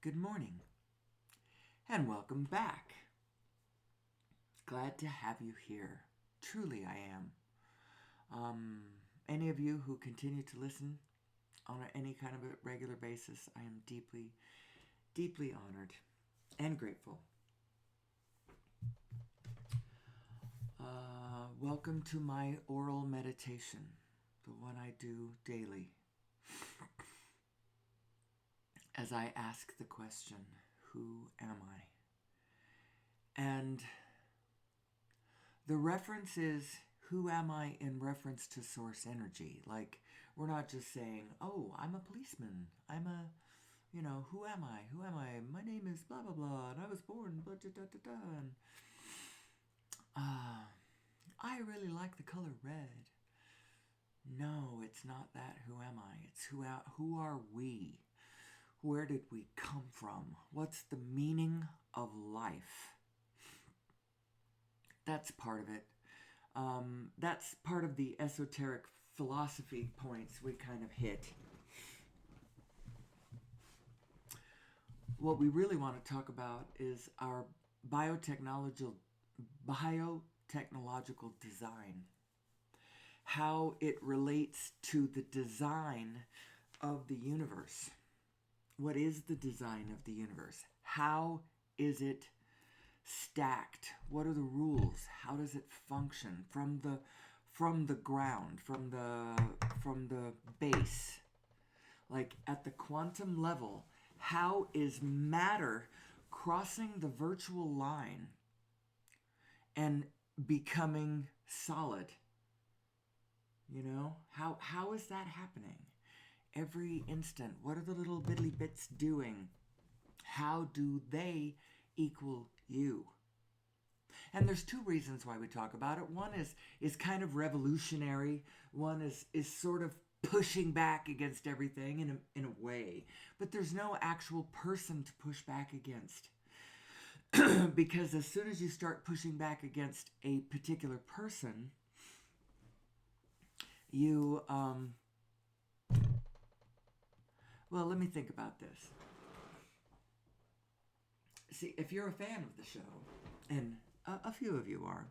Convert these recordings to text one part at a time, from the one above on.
good morning, and welcome back. Glad to have you here. Truly, I am. Any of you who continue to listen on any kind of a regular basis, I am deeply, deeply honored and grateful. Welcome to my oral meditation, the one I do daily, as I ask the question, who am I? And the reference is, who am I in reference to source energy? Like, we're not just saying, oh, I'm a policeman. Who am I? Who am I? My name is blah, blah, blah, and I was born, blah, da, da, da, da. And, I really like the color red. No, it's not that. Who am I? It's who are we? Where did we come from? What's the meaning of life? That's part of it. That's part of the esoteric philosophy points we kind of hit. What we really want to talk about is our biotechnological design. How it relates to the design of the universe. What is the design of the universe? How is it stacked? What are the rules? How does it function from the ground, from the base? Like at the quantum level, how is matter crossing the virtual line and becoming solid? How is that happening? Every instant, what are the little biddly bits doing? How do they equal you? And there's two reasons why we talk about it. One is kind of revolutionary. One is sort of pushing back against everything in a way. But there's no actual person to push back against. Because as soon as you start pushing back against a particular person, you well, let me think about this. See, if you're a fan of the show, and a few of you are,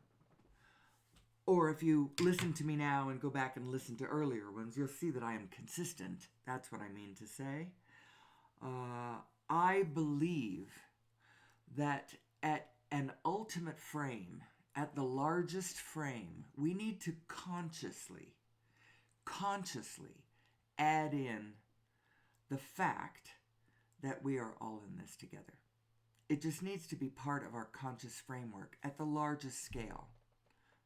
or if you listen to me now and go back and listen to earlier ones, you'll see that I am consistent. That's what I mean to say. I believe that at an ultimate frame, at the largest frame, we need to consciously add in the fact that we are all in this together. It just needs to be part of our conscious framework at the largest scale.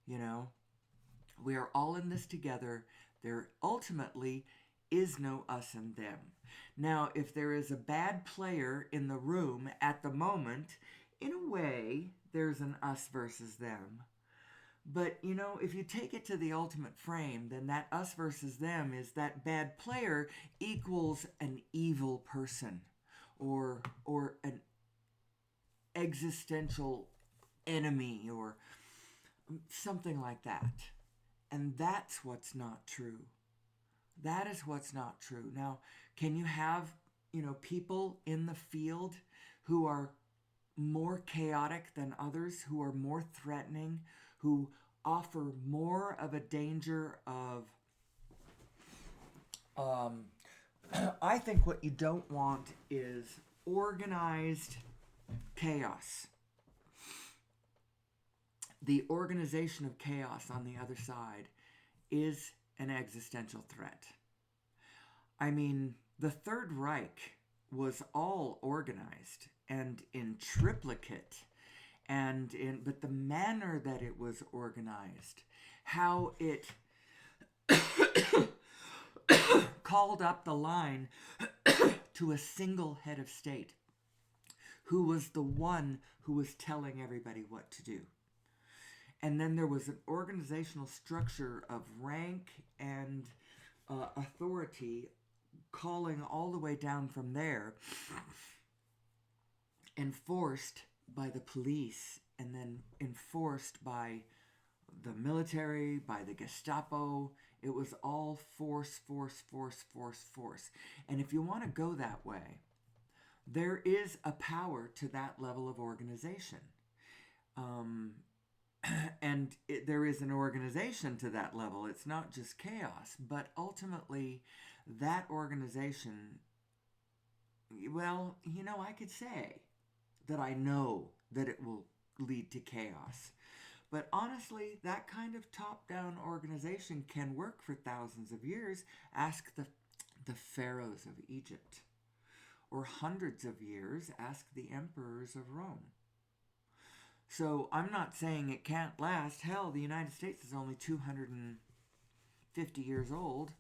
We are all in this together. There ultimately is no us and them. Now, if there is a bad player in the room at the moment, in a way, there's an us versus them. But, if you take it to the ultimate frame, then that us versus them is that bad player equals an evil person or an existential enemy or something like that. And that's what's not true. That is what's not true. Now, can you have, people in the field who are more chaotic than others, who are more threatening, who offer more of a danger of I think what you don't want is organized chaos. The organization of chaos on the other side is an existential threat. I mean, the Third Reich was all organized and in triplicate, but the manner that it was organized, how it called up the line to a single head of state, who was the one who was telling everybody what to do. And then there was an organizational structure of rank and authority calling all the way down from there, enforced by the police and then enforced by the military, by the Gestapo. It was all force. And if you want to go that way, There is a power to that level of organization. Um, and there is an organization to that level. It's not just chaos, but ultimately, that organization, well, I could say that I know that it will lead to chaos. But honestly, that kind of top down organization can work for thousands of years. Ask the pharaohs of Egypt. Or hundreds of years, ask the emperors of Rome. So I'm not saying it can't last. Hell, the United States is only 250 years old.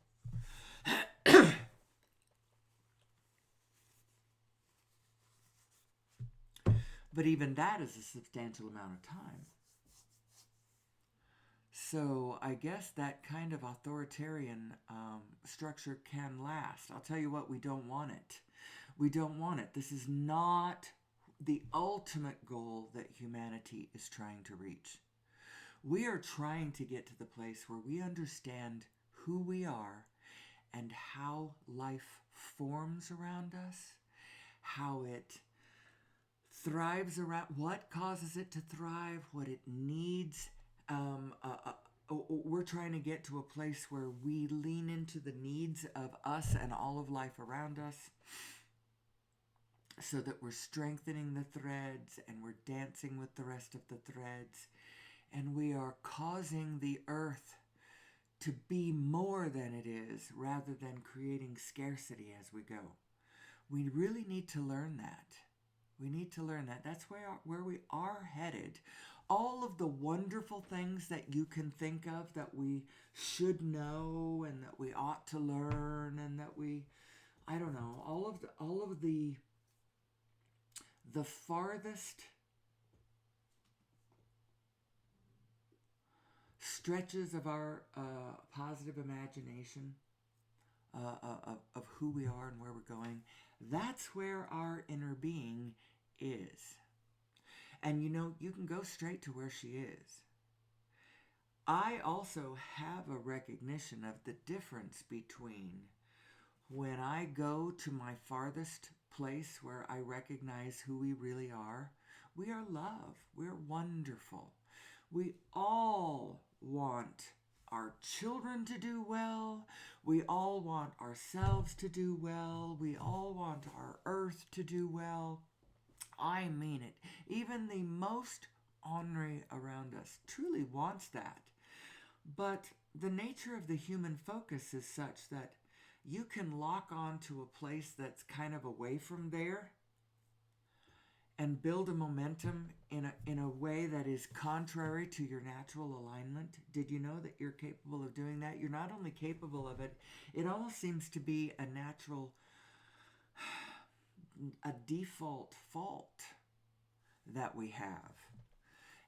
But even that is a substantial amount of time. So I guess that kind of authoritarian structure can last. I'll tell you what, we don't want it. We don't want it. This is not the ultimate goal that humanity is trying to reach. We are trying to get to the place where we understand who we are and how life forms around us, how it thrives around, what causes it to thrive, what it needs. We're trying to get to a place where we lean into the needs of us and all of life around us, so that we're strengthening the threads and we're dancing with the rest of the threads, and we are causing the earth to be more than it is rather than creating scarcity as we go. We really need to learn that. We need to learn that. That's where we are headed. All of the wonderful things that you can think of that we should know and that we ought to learn and that I don't know, all of the farthest stretches of our positive imagination of who we are and where we're going, that's where our inner being is. And you can go straight to where she is. I also have a recognition of the difference between when I go to my farthest place where I recognize who we really are. We are love. We're wonderful. We all want our children to do well. We all want ourselves to do well. We all want our earth to do well. I mean it. Even the most ornery around us truly wants that. But the nature of the human focus is such that you can lock on to a place that's kind of away from there and build a momentum in a way that is contrary to your natural alignment. Did you know that you're capable of doing that? You're not only capable of it, it almost seems to be a natural, a default fault that we have.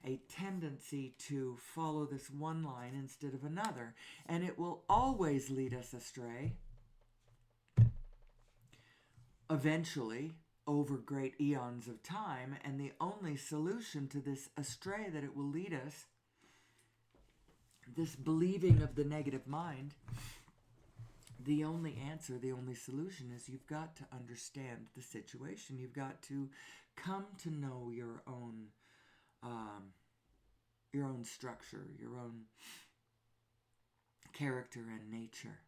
A tendency to follow this one line instead of another. And it will always lead us astray. Eventually, over great eons of time, and the only solution to this astray that it will lead us, this believing of the negative mind, the only answer, the only solution is you've got to understand the situation. You've got to come to know your own structure, your own character and nature.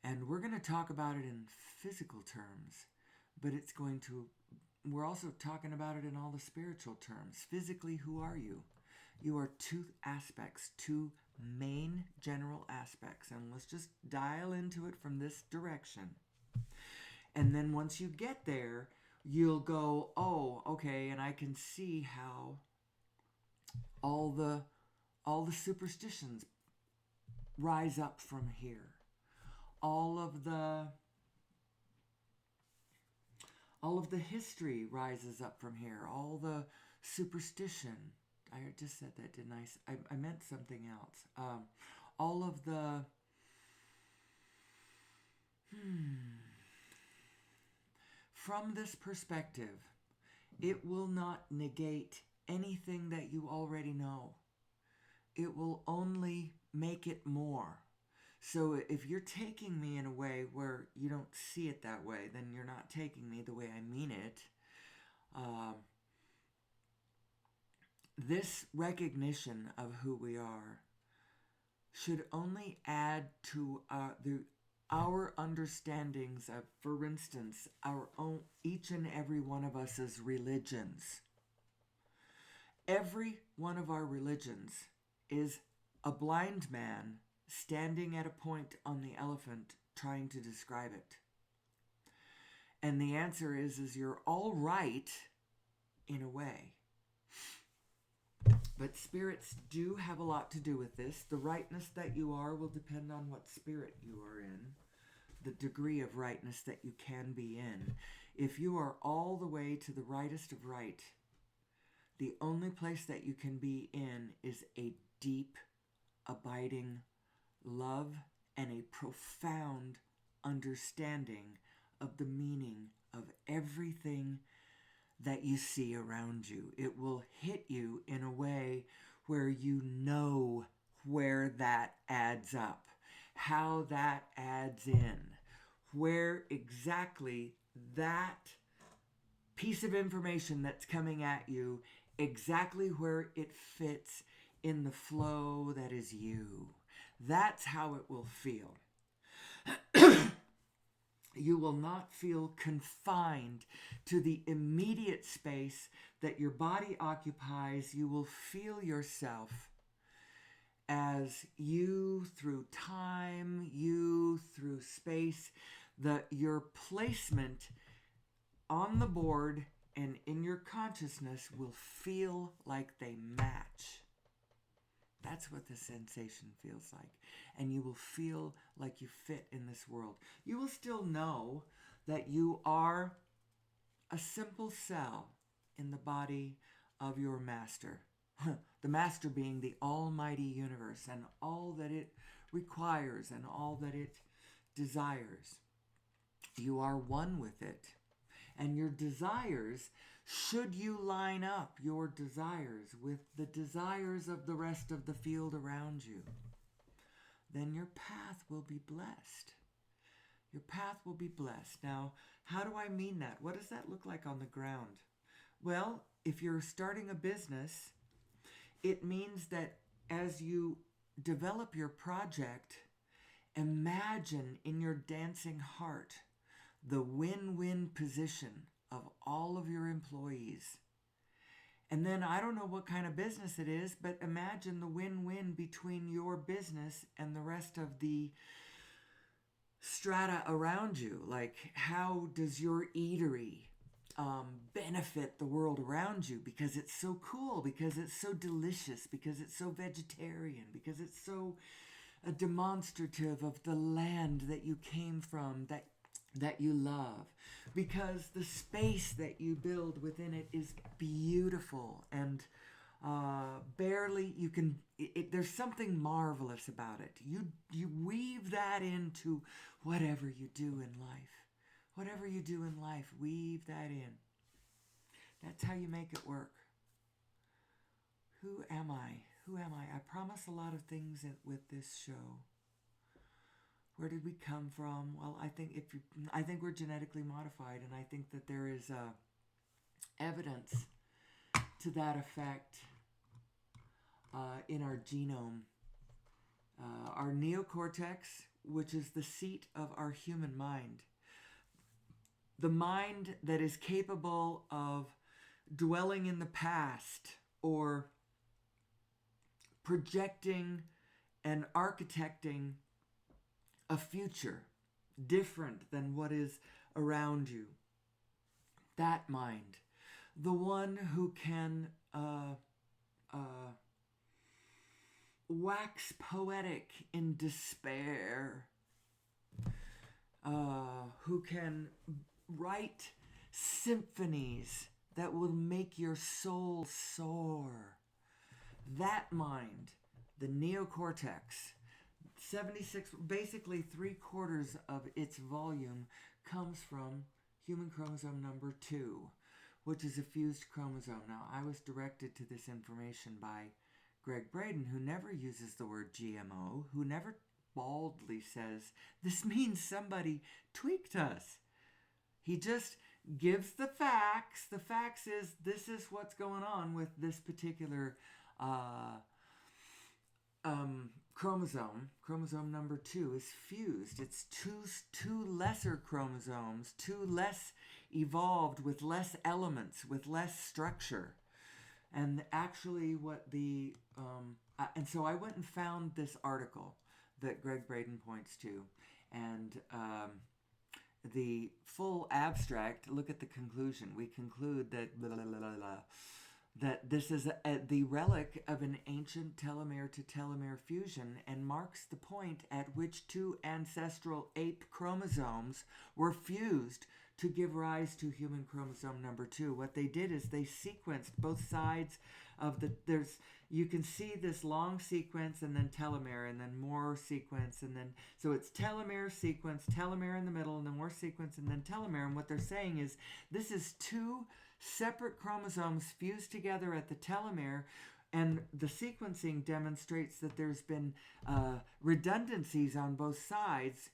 And we're going to talk about it in physical terms, but we're also talking about it in all the spiritual terms. Physically, who are you? You are two aspects, two main general aspects. And let's just dial into it from this direction. And then once you get there, you'll go, oh, okay, and I can see how all the superstitions rise up from here. All of the history rises up from here. All the superstition. I just said that, didn't I? I meant something else. All of the from this perspective, it will not negate anything that you already know. It will only make it more. So if you're taking me in a way where you don't see it that way, then you're not taking me the way I mean it. This recognition of who we are should only add to our understandings of, for instance, our own, each and every one of us' religions. Every one of our religions is a blind man standing at a point on the elephant trying to describe it. And the answer is you're all right in a way. But spirits do have a lot to do with this. The rightness that you are will depend on what spirit you are in, the degree of rightness that you can be in. If you are all the way to the rightest of right, the only place that you can be in is a deep, abiding love and a profound understanding of the meaning of everything that you see around you. It will hit you in a way where you know where that adds up, how that adds in, where exactly that piece of information that's coming at you, exactly where it fits in the flow that is you. That's how it will feel. You will not feel confined to the immediate space that your body occupies. You will feel yourself as you through time, you through space, your placement on the board and in your consciousness will feel like they match. That's what the sensation feels like. And you will feel like you fit in this world. You will still know that you are a simple cell in the body of your master. The master being the almighty universe and all that it requires and all that it desires. You are one with it. And your desires, should you line up your desires with the desires of the rest of the field around you, then your path will be blessed. Your path will be blessed. Now, how do I mean that? What does that look like on the ground? Well, if you're starting a business, it means that as you develop your project, imagine in your dancing heart the win-win position of all of your employees. And then I don't know what kind of business it is, but imagine the win-win between your business and the rest of the strata around you. Like, how does your eatery benefit the world around you? Because it's so cool, because it's so delicious, because it's so vegetarian, because it's so demonstrative of the land that you came from, that you love, because the space that you build within it is beautiful and barely you can, there's something marvelous about it. You weave that into whatever you do in life. Whatever you do in life, weave that in. That's how you make it work. Who am I? Who am I? I promise a lot of things with this show. Where did we come from? Well, I think we're genetically modified, and I think that there is evidence to that effect in our genome. Our neocortex, which is the seat of our human mind, the mind that is capable of dwelling in the past or projecting and architecting a future different than what is around you. That mind, the one who can wax poetic in despair, who can write symphonies that will make your soul soar. That mind, the neocortex, 76, basically 3/4 of its volume comes from human chromosome number 2, which is a fused chromosome. Now, I was directed to this information by Greg Braden, who never uses the word GMO, who never baldly says, this means somebody tweaked us. He just gives the facts. The facts is this is what's going on with this particular chromosome. Chromosome number 2 is fused. It's two lesser chromosomes, two less evolved with less elements, with less structure. And actually what the and so I went and found this article that Greg Braden points to, and the full abstract. Look at the conclusion. We conclude that blah, blah, blah, blah, that this is the relic of an ancient telomere to telomere fusion and marks the point at which two ancestral ape chromosomes were fused to give rise to human chromosome number 2. What they did is they sequenced both sides of you can see this long sequence and then telomere and then more sequence, and then so it's telomere sequence, telomere in the middle, and then more sequence and then telomere. And what they're saying is this is two separate chromosomes fused together at the telomere, and the sequencing demonstrates that there's been redundancies on both sides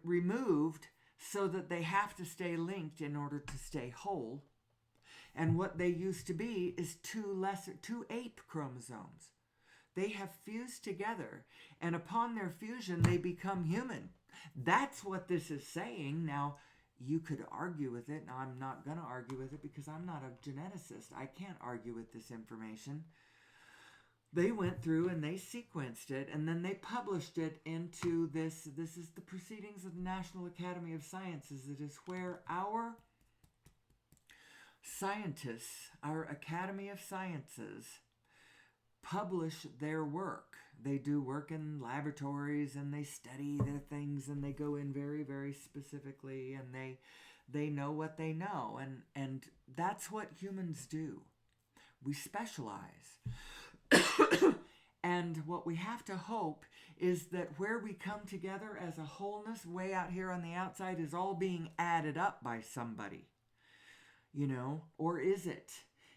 removed so that they have to stay linked in order to stay whole. And what they used to be is two ape chromosomes. They have fused together, and upon their fusion, they become human. That's what this is saying. Now, you could argue with it. Now, I'm not going to argue with it because I'm not a geneticist. I can't argue with this information. They went through and they sequenced it, and then they published it into this. This is the Proceedings of the National Academy of Sciences. It is where our scientists, our Academy of Sciences, publish their work. They do work in laboratories and they study the things and they go in very, very specifically, and they know what they know, and that's what humans do. We specialize. And what we have to hope is that where we come together as a wholeness way out here on the outside is all being added up by somebody. Or is it?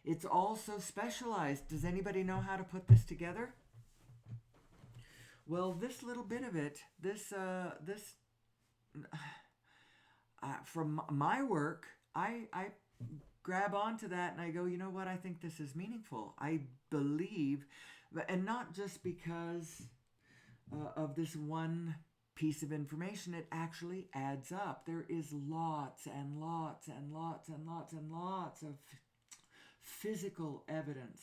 It's all so specialized. Does anybody know how to put this together? Well, this little bit of it, from my work, I grab onto that and I go, you know what? I think this is meaningful. I believe, and not just because of this one piece of information, it actually adds up. There is lots and lots and lots and lots and lots of physical evidence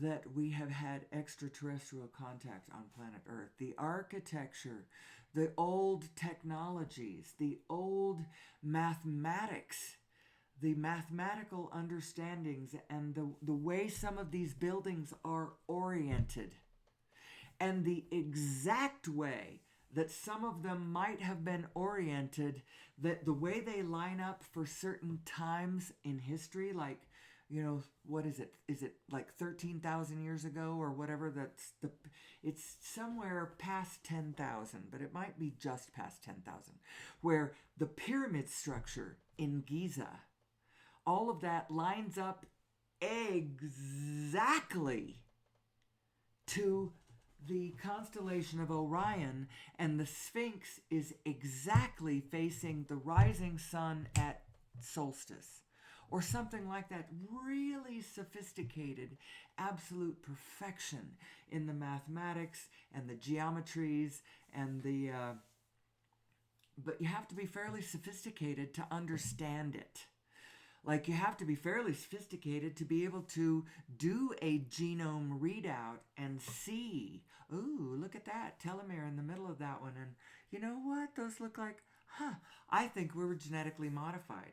that we have had extraterrestrial contact on planet Earth. The architecture, the old technologies, the old mathematics, the mathematical understandings, and the way some of these buildings are oriented, and the exact way that some of them might have been oriented, that the way they line up for certain times in history, like, what is it? Is it like 13,000 years ago or whatever? It's somewhere past 10,000, but it might be just past 10,000, where the pyramid structure in Giza, all of that lines up exactly to the constellation of Orion, and the Sphinx is exactly facing the rising sun at solstice, or something like that. Really sophisticated, absolute perfection in the mathematics and the geometries and the but you have to be fairly sophisticated to understand it. Like, you have to be fairly sophisticated to be able to do a genome readout and see, ooh, look at that telomere in the middle of that one. And you know what? Those look like, I think we were genetically modified.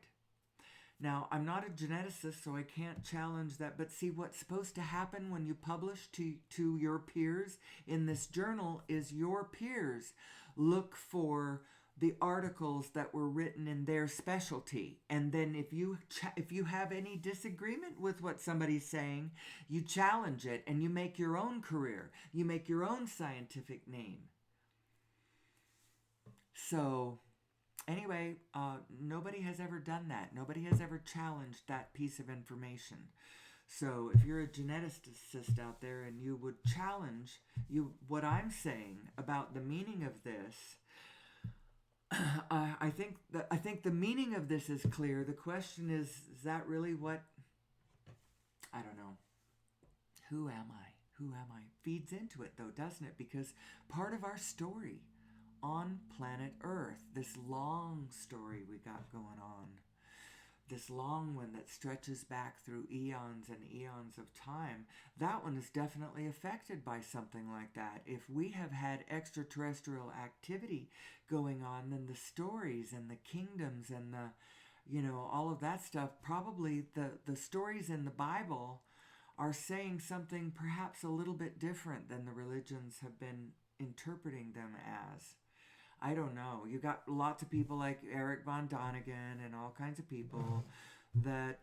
Now, I'm not a geneticist, so I can't challenge that. But see, what's supposed to happen when you publish to your peers in this journal is your peers look for the articles that were written in their specialty, and then if you have any disagreement with what somebody's saying, you challenge it and you make your own career, you make your own scientific name. So anyway, nobody has ever done that. Nobody has ever challenged that piece of information. So if you're a geneticist out there and you would challenge what I'm saying about the meaning of this, I think the meaning of this is clear. The question is that really what? I don't know. Who am I? Who am I? Feeds into it though, doesn't it? Because part of our story on planet Earth, this long story we got going on, this long one that stretches back through eons and eons of time, that one is definitely affected by something like that. If we have had extraterrestrial activity going on, then the stories and the kingdoms and all of that stuff, probably the stories in the Bible are saying something perhaps a little bit different than the religions have been interpreting them as. I don't know. You got lots of people like Eric von Donigan and all kinds of people that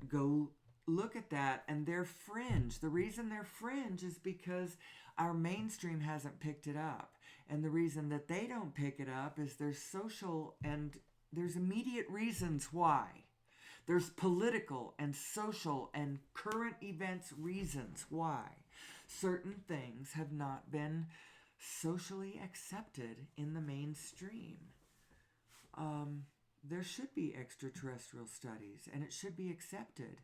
go look at that, and they're fringe. The reason they're fringe is because our mainstream hasn't picked it up, and the reason that they don't pick it up is there's social and there's immediate reasons why. There's political and social and current events reasons why certain things have not been socially accepted in the mainstream. There should be extraterrestrial studies and it should be accepted,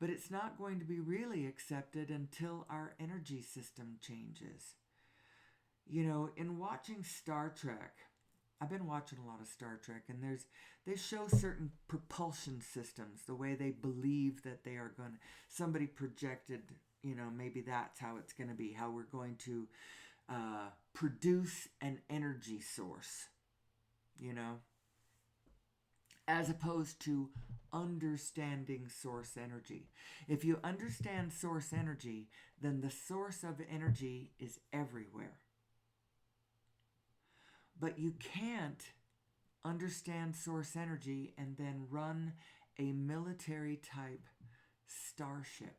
but it's not going to be really accepted until our energy system changes. In watching Star Trek, I've been watching a lot of Star Trek, and they show certain propulsion systems, the way they believe that they are going to, somebody projected, maybe that's how it's going to be, how we're going to produce an energy source, as opposed to understanding source energy. If you understand source energy, then the source of energy is everywhere. But you can't understand source energy and then run a military type starship,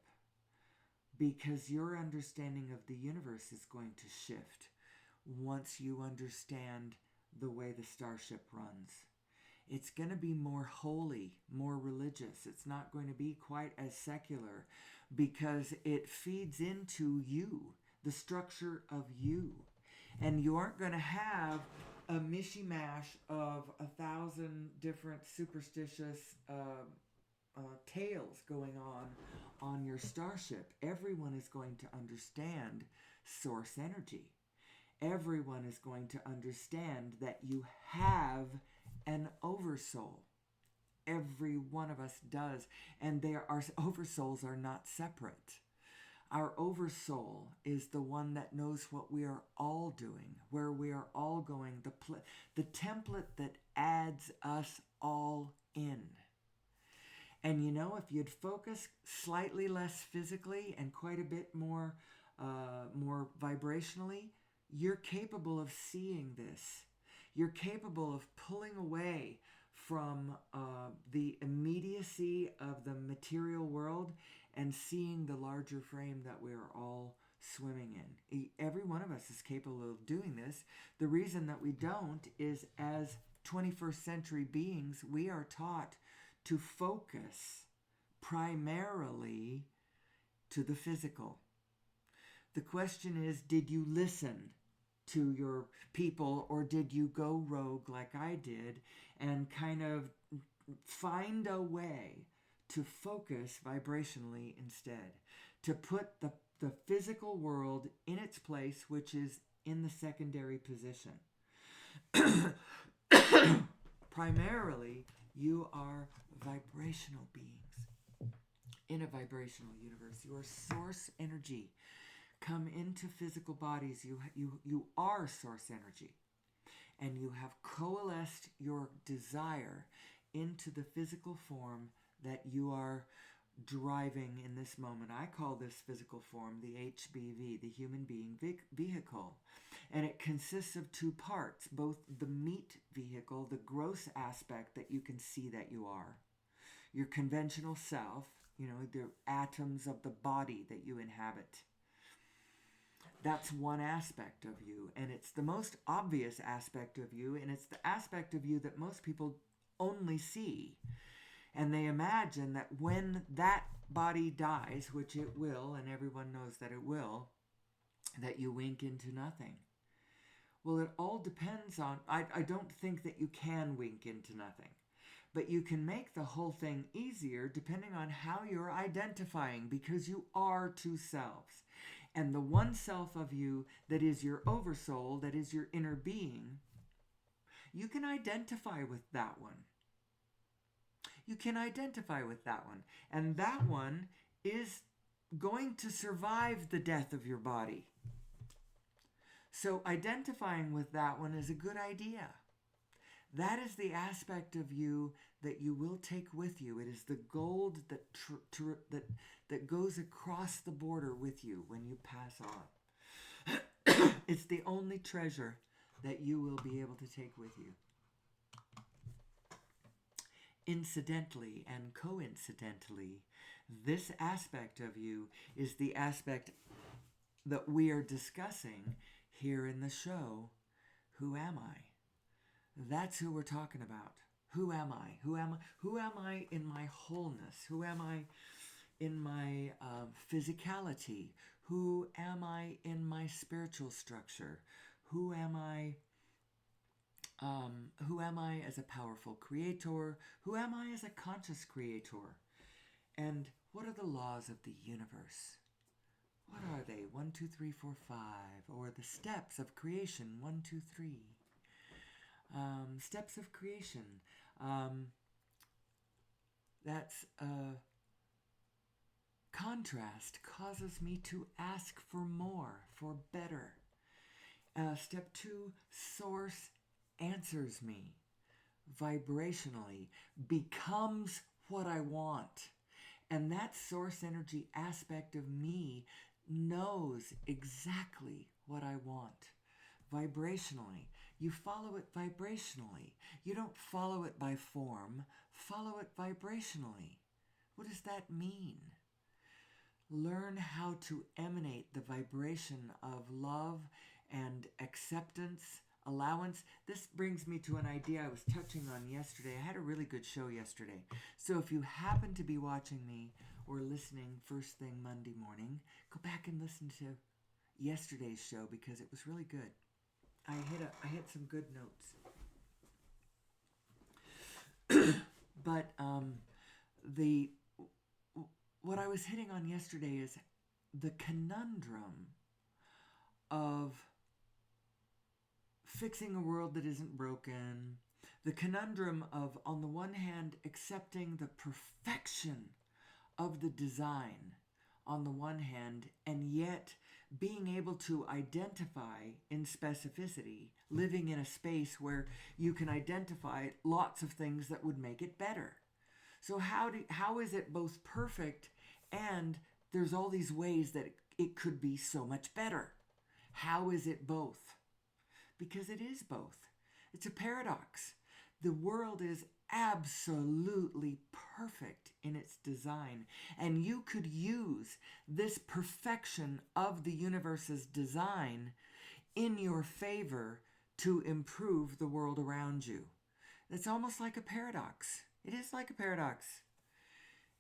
because your understanding of the universe is going to shift once you understand the way the starship runs. It's going to be more holy, more religious. It's not going to be quite as secular because it feeds into you, the structure of you. And you aren't going to have a mishmash of 1,000 different superstitious tales going on your starship. Everyone is going to understand source energy. Everyone is going to understand that you have an oversoul. Every one of us does. And our oversouls are not separate. Our oversoul is the one that knows what we are all doing, where we are all going, the template that adds us all in. And if you'd focus slightly less physically and quite a bit more vibrationally, you're capable of seeing this. You're capable of pulling away from the immediacy of the material world and seeing the larger frame that we are all swimming in. Every one of us is capable of doing this. The reason that we don't is, as 21st century beings, we are taught to focus primarily to the physical. The question is, did you listen to your people, or did you go rogue like I did and kind of find a way to focus vibrationally instead, to put the physical world in its place, which is in the secondary position? Primarily, you are vibrational beings in a vibrational universe. You are source energy. Come into physical bodies. You are source energy. And you have coalesced your desire into the physical form that you are driving in this moment. I call this physical form the HBV, the human being vehicle. And it consists of two parts, both the meat vehicle, the gross aspect that you can see that you are, your conventional self, the atoms of the body that you inhabit. That's one aspect of you, and it's the most obvious aspect of you, and it's the aspect of you that most people only see. And they imagine that when that body dies, which it will, and everyone knows that it will, that you wink into nothing. Well, it all depends on, I don't think that you can wink into nothing. But you can make the whole thing easier depending on how you're identifying, because you are two selves. And the one self of you that is your oversoul, that is your inner being, you can identify with that one. You can identify with that one. And that one is going to survive the death of your body. So identifying with that one is a good idea. That is the aspect of you that you will take with you. It is the gold that goes across the border with you when you pass on. It's the only treasure that you will be able to take with you. Incidentally and coincidentally, this aspect of you is the aspect that we are discussing here in the show, Who Am I? That's who we're talking about. Who am I? Who am I in my wholeness? Who am I in my physicality? Who am I in my spiritual structure? Who am I? Who am I as a powerful creator? Who am I as a conscious creator? And what are the laws of the universe? What are they? 1, 2, 3, 4, 5. Or the steps of creation. 1, 2, 3. Steps of creation. That's contrast causes me to ask for more, for better. Step 2, source answers me vibrationally, becomes what I want. And that source energy aspect of me knows exactly what I want. Vibrationally. You follow it vibrationally. You don't follow it by form. Follow it vibrationally. What does that mean? Learn how to emanate the vibration of love and acceptance, allowance. This brings me to an idea I was touching on yesterday. I had a really good show yesterday. So if you happen to be watching me or listening first thing Monday morning, go back and listen to yesterday's show because it was really good. I hit some good notes. But what I was hitting on yesterday is the conundrum of fixing a world that isn't broken. The conundrum of, on the one hand, accepting the perfection of the design on the one hand, and yet being able to identify in specificity, living in a space where you can identify lots of things that would make it better. So how is it both perfect and there's all these ways that it could be so much better? How is it both? Because it is both. It's a paradox. The world is absolutely perfect in its design, and you could use this perfection of the universe's design in your favor to improve the world around you. It's almost like a paradox. It is like a paradox.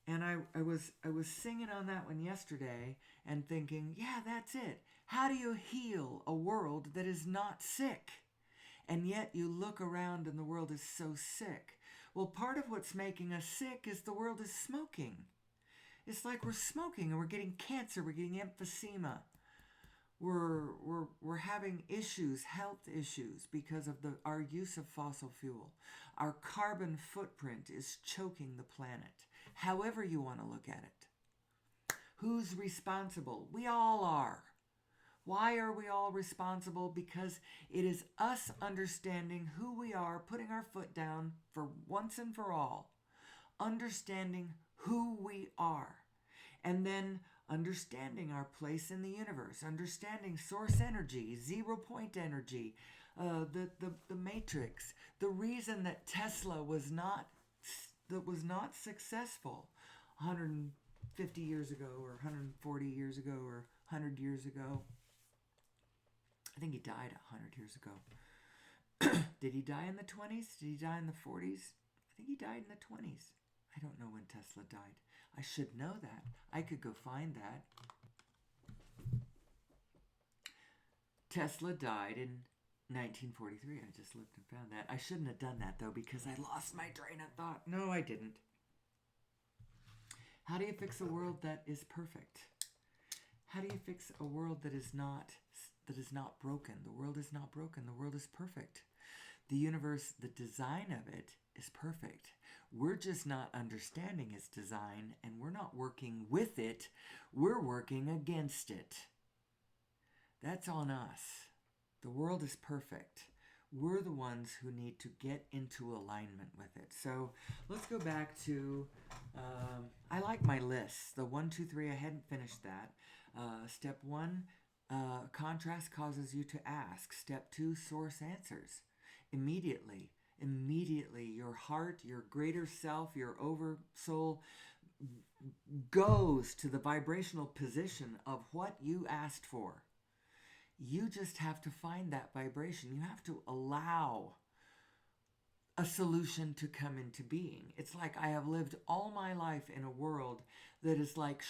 And I was singing on that one yesterday and thinking, yeah, that's it. How do you heal a world that is not sick? And yet you look around and the world is so sick. Well, part of what's making us sick is the world is smoking. It's like we're smoking and we're getting cancer, we're getting emphysema. We're having issues, health issues, because of our use of fossil fuel. Our carbon footprint is choking the planet, however you want to look at it. Who's responsible? We all are. Why are we all responsible? Because it is us understanding who we are, putting our foot down for once and for all, understanding who we are, and then understanding our place in the universe, understanding source energy, 0 point energy, the matrix, the reason that Tesla was not successful 150 years ago or 140 years ago or 100 years ago. I think he died 100 years ago. Did he die in the 20s? Did he die in the 40s? I think he died in the 20s. I don't know when Tesla died. I should know that. I could go find that. Tesla died in 1943. I just looked and found that. I shouldn't have done that, though, because I lost my train of thought. No, I didn't. How do you fix a world that is perfect? How do you fix a world that is not broken? The world is not broken. The world is perfect. The universe, the design of it is perfect. We're just not understanding its design, and we're not working with it. We're working against it. That's on us. The world is perfect. We're the ones who need to get into alignment with it. So let's go back to, I like my lists. The 1, 2, 3, I hadn't finished that. Step 1, contrast causes you to ask. Step 2, source answers. Immediately, your heart, your greater self, your oversoul goes to the vibrational position of what you asked for. You just have to find that vibration. You have to allow a solution to come into being. It's like I have lived all my life in a world that is like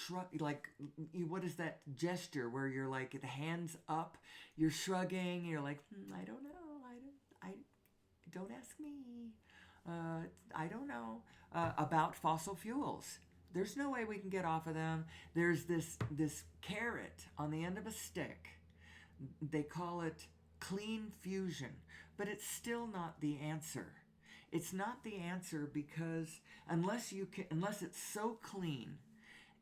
what is that gesture where you're like the hands up, you're shrugging, you're like, I don't know, I don't ask me. I don't know about fossil fuels. There's no way we can get off of them. There's this carrot on the end of a stick. They call it clean fusion, but it's still not the answer. It's not the answer because unless it's so clean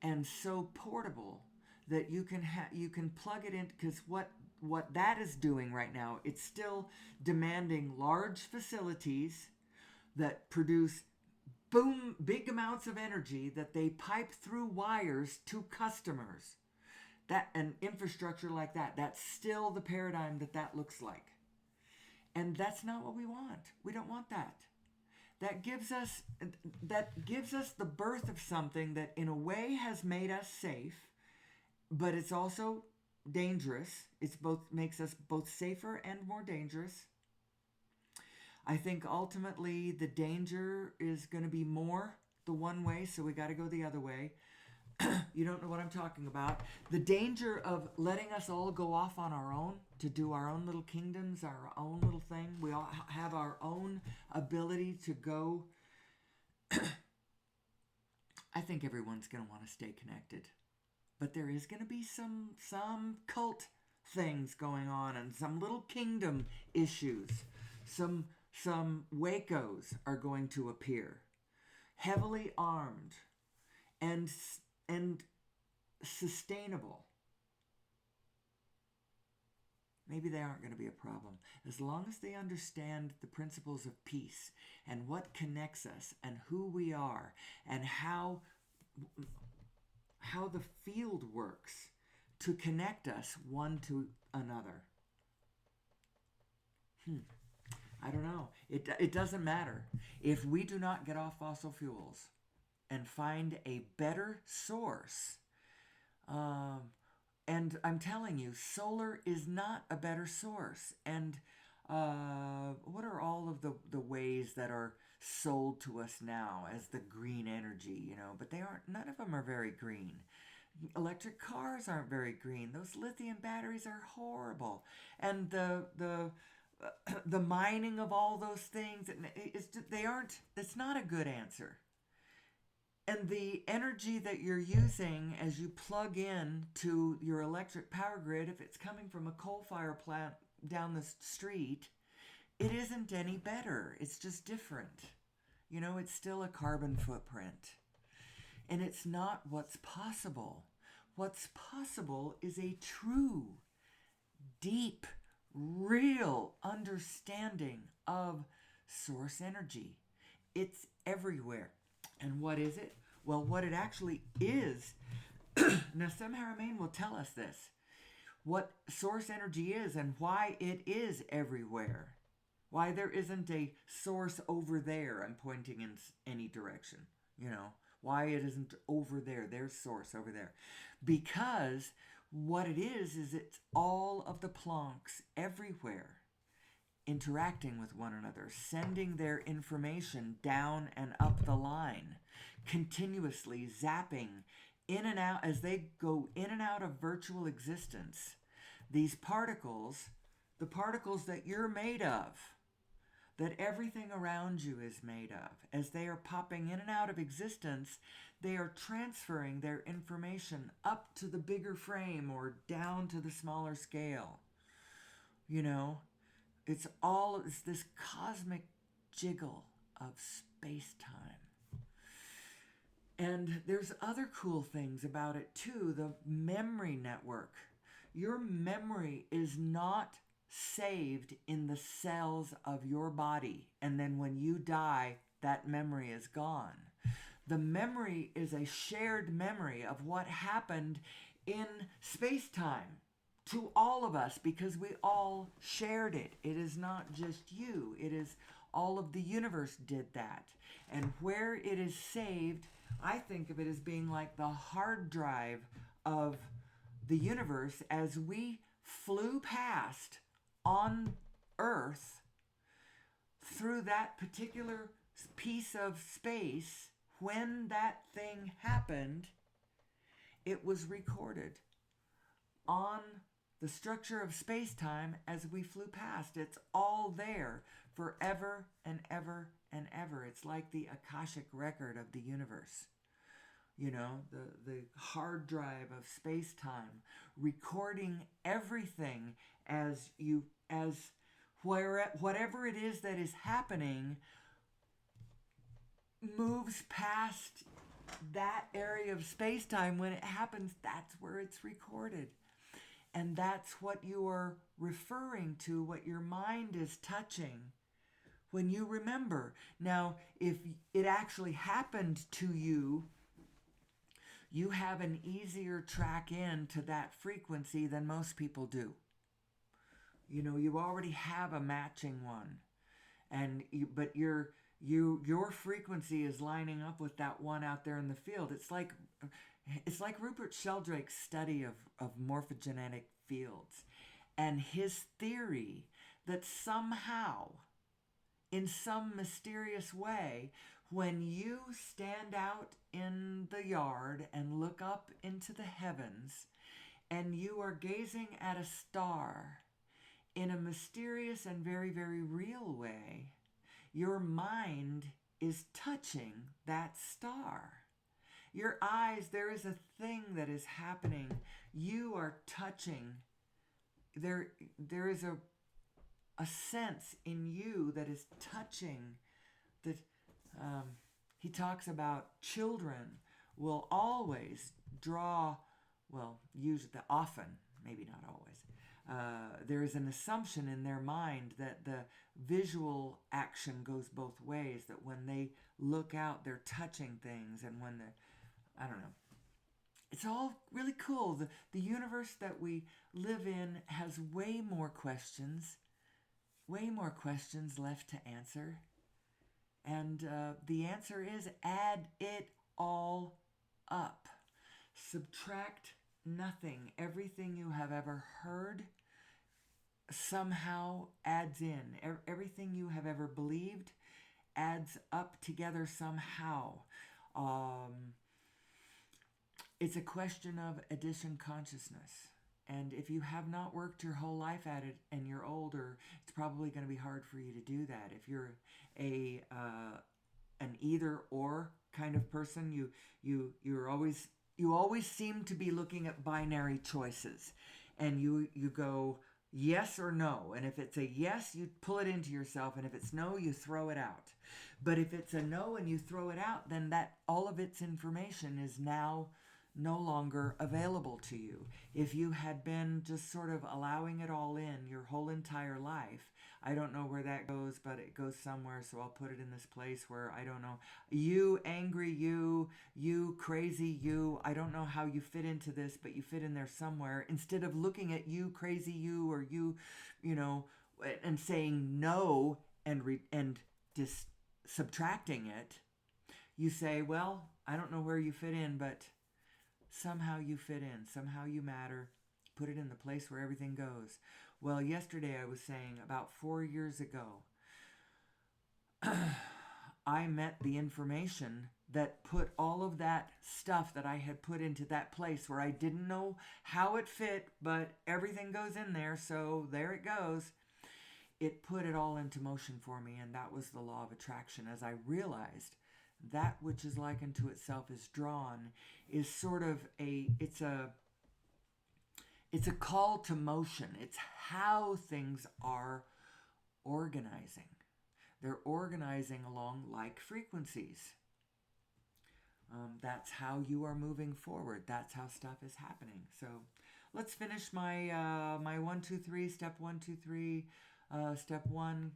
and so portable that you can plug it in, because what that is doing right now, it's still demanding large facilities that produce big amounts of energy that they pipe through wires to customers. That an infrastructure like that's still the paradigm that looks like. And that's not what we want. We don't want that. That gives us the birth of something that in a way has made us safe, but it's also dangerous. Makes us both safer and more dangerous. I think ultimately the danger is going to be more the one way, so we got to go the other way. You don't know what I'm talking about. The danger of letting us all go off on our own to do our own little kingdoms, our own little thing. We all have our own ability to go. I think everyone's going to want to stay connected. But there is going to be some cult things going on and some little kingdom issues. Some Wacos are going to appear. Heavily armed and sustainable. Maybe they aren't going to be a problem. As long as they understand the principles of peace and what connects us and who we are and how the field works to connect us one to another. I don't know. It doesn't matter. If we do not get off fossil fuels and find a better source, and I'm telling you, solar is not a better source. And what are all of the ways that are sold to us now as the green energy, but they aren't, none of them are very green. Electric cars aren't very green. Those lithium batteries are horrible. And the mining of all those things, it's not a good answer. And the energy that you're using as you plug in to your electric power grid, if it's coming from a coal-fired plant down the street, it isn't any better. It's just different. It's still a carbon footprint. And it's not what's possible. What's possible is a true, deep, real understanding of source energy. It's everywhere. And what is it? Well, what it actually is, now Samhara Main will tell us this, what source energy is and why it is everywhere. Why there isn't a source over there, I'm pointing in any direction, why it isn't over there, there's source over there. Because what it is it's all of the Plancks everywhere interacting with one another, sending their information down and up the line, continuously zapping in and out as they go in and out of virtual existence. These particles, the particles that you're made of, that everything around you is made of, as they are popping in and out of existence, they are transferring their information up to the bigger frame or down to the smaller scale. You know, it's this cosmic jiggle of space-time. And there's other cool things about it too. The memory network. Your memory is not saved in the cells of your body, and then when you die, that memory is gone. The memory is a shared memory of what happened in space-time to all of us, because we all shared it. It is not just you. It is all of the universe did that. And where it is saved, I think of it as being like the hard drive of the universe as we flew past on Earth through that particular piece of space. When that thing happened, it was recorded on the structure of space-time as we flew past. It's all there forever and ever and ever. It's like the Akashic record of the universe. You know, the hard drive of space-time, recording everything whatever it is that is happening moves past that area of space-time. When it happens, that's where it's recorded. And that's what you are referring to, what your mind is touching when you remember. Now, if it actually happened to you, you have an easier track in to that frequency than most people do. You know, you already have a matching one, but your frequency is lining up with that one out there in the field. It's like Rupert Sheldrake's study of morphogenetic fields, and his theory that somehow, in some mysterious way, when you stand out in the yard and look up into the heavens and you are gazing at a star in a mysterious and very, very real way, your mind is touching that star. Your eyes, there is a thing that is happening. You are touching. There is a sense in you that is touching. That he talks about children will always draw, often, maybe not always. There is an assumption in their mind that the visual action goes both ways, that when they look out, they're touching things, and when I don't know. It's all really cool. The universe that we live in has way more questions left to answer. And the answer is add it all up. Subtract nothing. Everything you have ever heard somehow adds in. Everything you have ever believed adds up together somehow. It's a question of addition consciousness. And if you have not worked your whole life at it and you're older, it's probably going to be hard for you to do that. If you're an either or kind of person, you always seem to be looking at binary choices, and you go yes or no. And if it's a yes, you pull it into yourself, and if it's no, you throw it out. But if it's a no and you throw it out, then that all of its information is now no longer available to you. If you had been just sort of allowing it all in your whole entire life, I don't know where that goes, but it goes somewhere, so I'll put it in this place where I don't know. You angry you crazy you, I don't know how you fit into this, but you fit in there somewhere. Instead of looking at you crazy you, or you know, and saying no and just subtracting it, you say, well, I don't know where you fit in, but somehow you fit in, somehow you matter. Put it in the place where everything goes. Well, yesterday I was saying about 4 years ago, I met the information that put all of that stuff that I had put into that place where I didn't know how it fit, but everything goes in there, so there it goes. It put it all into motion for me, and that was the law of attraction. As I realized that which is like unto itself is drawn is sort of it's a call to motion. It's how things are organizing. They're organizing along like frequencies. That's how you are moving forward. That's how stuff is happening. So let's finish my 1, 2, 3. Step 1, 2, 3. Step 1,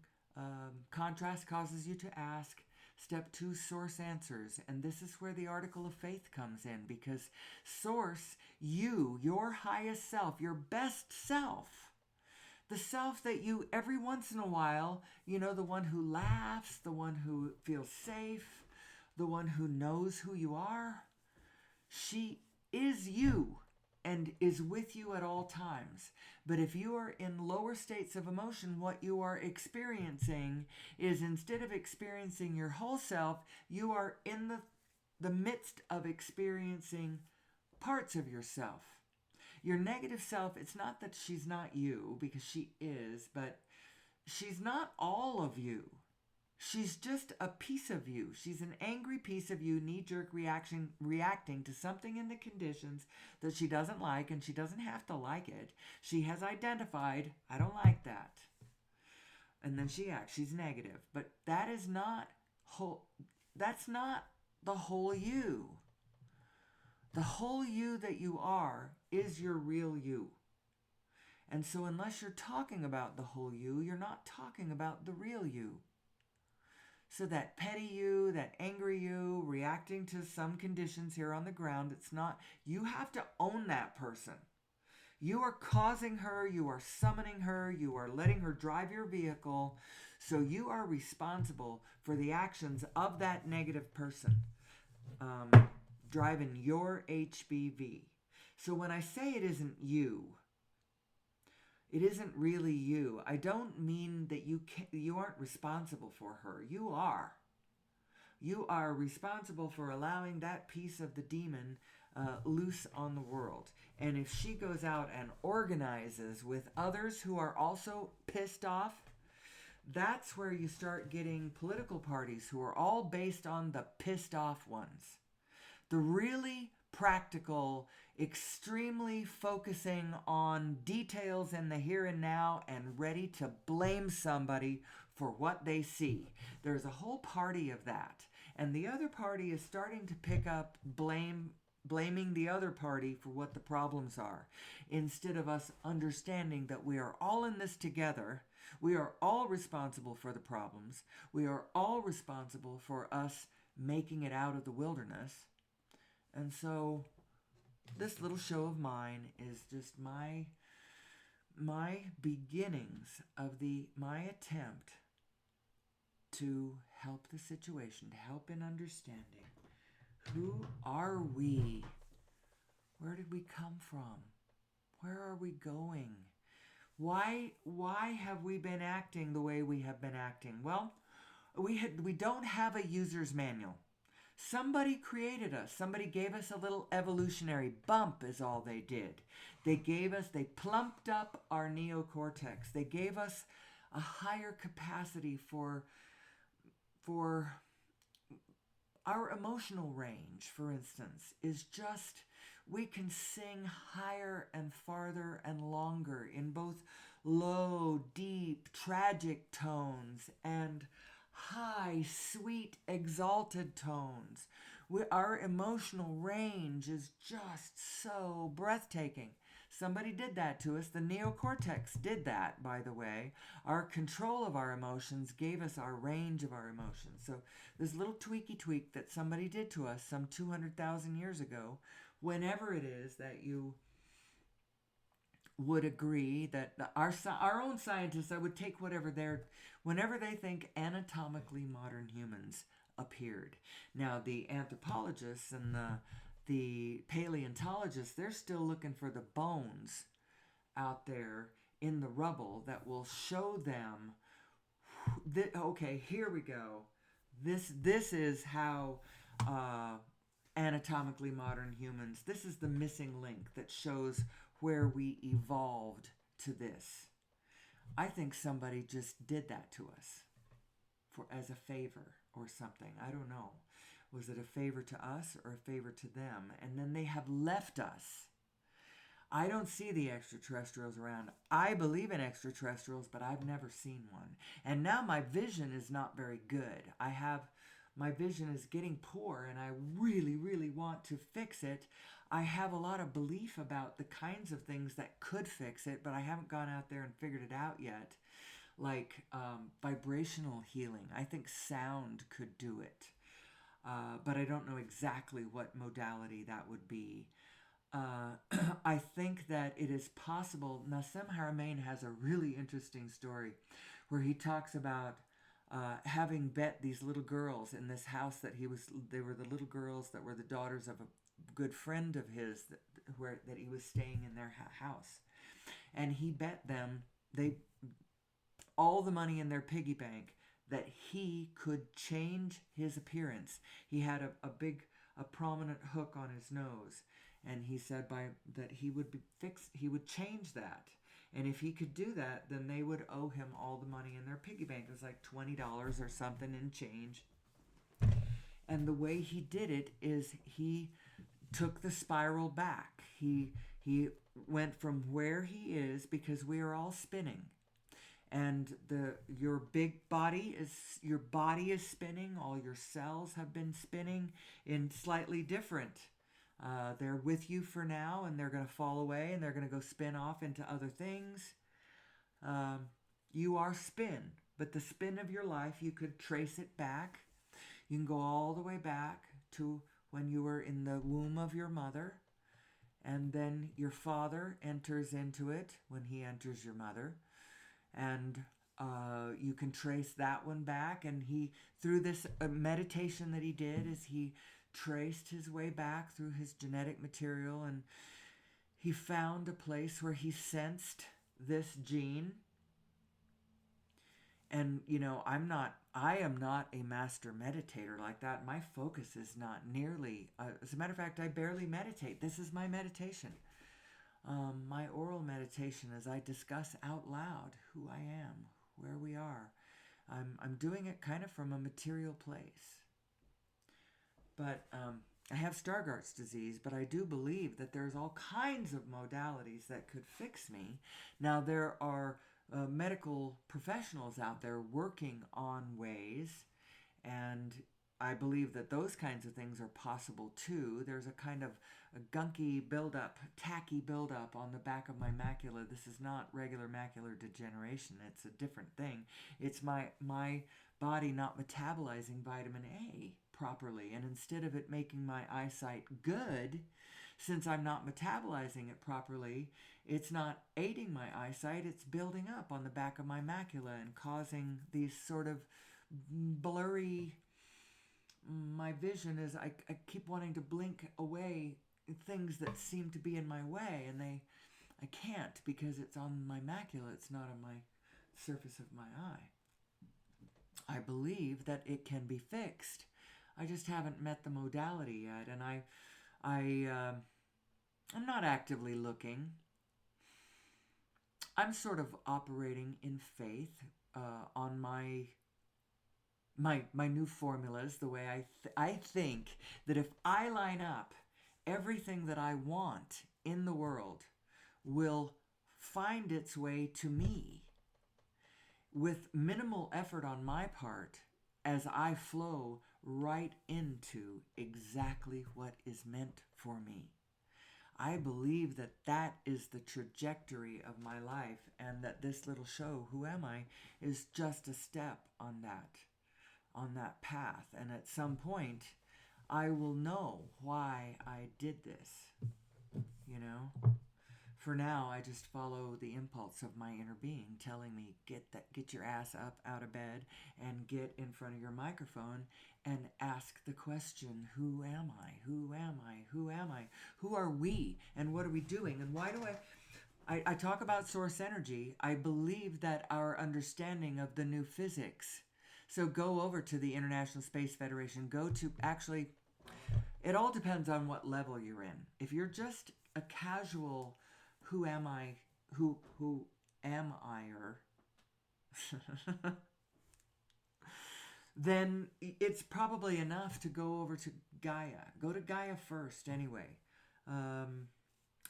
contrast causes you to ask. Step 2, source answers. And this is where the article of faith comes in, because source, you, your highest self, your best self, the self that you, every once in a while, the one who laughs, the one who feels safe, the one who knows who you are, she is you and is with you at all times. But if you are in lower states of emotion, what you are experiencing is, instead of experiencing your whole self, you are in the midst of experiencing parts of yourself. Your negative self, it's not that she's not you, because she is, but she's not all of you. She's just a piece of you. She's an angry piece of you, knee-jerk reacting to something in the conditions that she doesn't like, and she doesn't have to like it. She has identified, I don't like that. And then she acts. She's negative. But that is not that's not the whole you. The whole you that you are is your real you. And so unless you're talking about the whole you, you're not talking about the real you. So that petty you, that angry you, reacting to some conditions here on the ground, it's not, you have to own that person. You are causing her, you are summoning her, you are letting her drive your vehicle. So you are responsible for the actions of that negative person driving your HBV. So when I say it isn't you, it isn't really you. I don't mean that you aren't responsible for her. You are. You are responsible for allowing that piece of the demon loose on the world. And if she goes out and organizes with others who are also pissed off, that's where you start getting political parties who are all based on the pissed off ones. The really practical, extremely focusing on details in the here and now and ready to blame somebody for what they see. There's a whole party of that. And the other party is starting to pick up blaming the other party for what the problems are, instead of us understanding that we are all in this together. We are all responsible for the problems. We are all responsible for us making it out of the wilderness. And so this little show of mine is just my beginnings of my attempt to help the situation, to help in understanding. Who are we? Where did we come from? Where are we going? Why have we been acting the way we have been acting? Well, we don't have a user's manual. Somebody created us. Somebody gave us a little evolutionary bump is all they did. They plumped up our neocortex. They gave us a higher capacity for our emotional range, for instance, is just, we can sing higher and farther and longer in both low, deep, tragic tones and high, sweet, exalted tones. Our emotional range is just so breathtaking. Somebody did that to us. The neocortex did that, by the way. Our control of our emotions gave us our range of our emotions. So this little tweaky tweak that somebody did to us some 200,000 years ago, whenever it is that you would agree that our own scientists, I would take whenever they think anatomically modern humans appeared. Now the anthropologists and the paleontologists, they're still looking for the bones out there in the rubble that will show them, okay, here we go. This is how anatomically modern humans, this is the missing link that shows where we evolved to this. I think somebody just did that to us as a favor or something. I don't know. Was it a favor to us or a favor to them? And then they have left us. I don't see the extraterrestrials around. I believe in extraterrestrials, but I've never seen one. And now my vision is not very good. My vision is getting poor, and I really, really want to fix it. I have a lot of belief about the kinds of things that could fix it, but I haven't gone out there and figured it out yet. Like vibrational healing. I think sound could do it. But I don't know exactly what modality that would be. I think that it is possible. Nassim Haramein has a really interesting story where he talks about having bet these little girls in this house they were the little girls that were the daughters of a good friend of his that he was staying in their house. And he bet them all the money in their piggy bank that he could change his appearance. He had a prominent hook on his nose, and he said that he would change that. And if he could do that, then they would owe him all the money in their piggy bank. It was like $20 or something in change. And the way he did it is he took the spiral back. He went from where he is, because we are all spinning. And your body is spinning. All your cells have been spinning in slightly different. They're with you for now, and they're going to fall away, and they're going to go spin off into other things. You are spin, but the spin of your life, you could trace it back. You can go all the way back to when you were in the womb of your mother, and then your father enters into it when he enters your mother. And you can trace that one back. And he, through this meditation that he did, is he traced his way back through his genetic material, and he found a place where he sensed this gene. And I am not a master meditator like that. My focus is not nearly, as a matter of fact, I barely meditate. This is my meditation. My oral meditation, as I discuss out loud who I am, where we are. I'm doing it kind of from a material place. But I have Stargardt's disease, but I do believe that there's all kinds of modalities that could fix me. Now, there are medical professionals out there working on ways, and I believe that those kinds of things are possible too. There's a kind of a gunky buildup, tacky buildup on the back of my macula. This is not regular macular degeneration. It's a different thing. It's my body not metabolizing vitamin A properly. And instead of it making my eyesight good, since I'm not metabolizing it properly, it's not aiding my eyesight. It's building up on the back of my macula and causing these sort of blurry... My vision is I keep wanting to blink away things that seem to be in my way, and I can't, because it's on my macula. It's not on my surface of my eye. I believe that it can be fixed. I just haven't met the modality yet, and I'm not actively looking. I'm sort of operating in faith on my new formulas, the way I think that if I line up, everything that I want in the world will find its way to me with minimal effort on my part, as I flow right into exactly what is meant for me. I believe that that is the trajectory of my life, and that this little show, Who Am I, is just a step on that path. And at some point, I will know why I did this. For now, I just follow the impulse of my inner being telling me, get your ass up out of bed and get in front of your microphone and ask the question, who am I? Who am I? Who am I? Who are we? And what are we doing? And why do I... I talk about source energy. I believe that our understanding of the new physics. So go over to the International Space Federation. Go to actually, it all depends on what level you're in. If you're just a casual, who am I, who am I-er, then it's probably enough to go over to Gaia. Go to Gaia first, anyway. Um,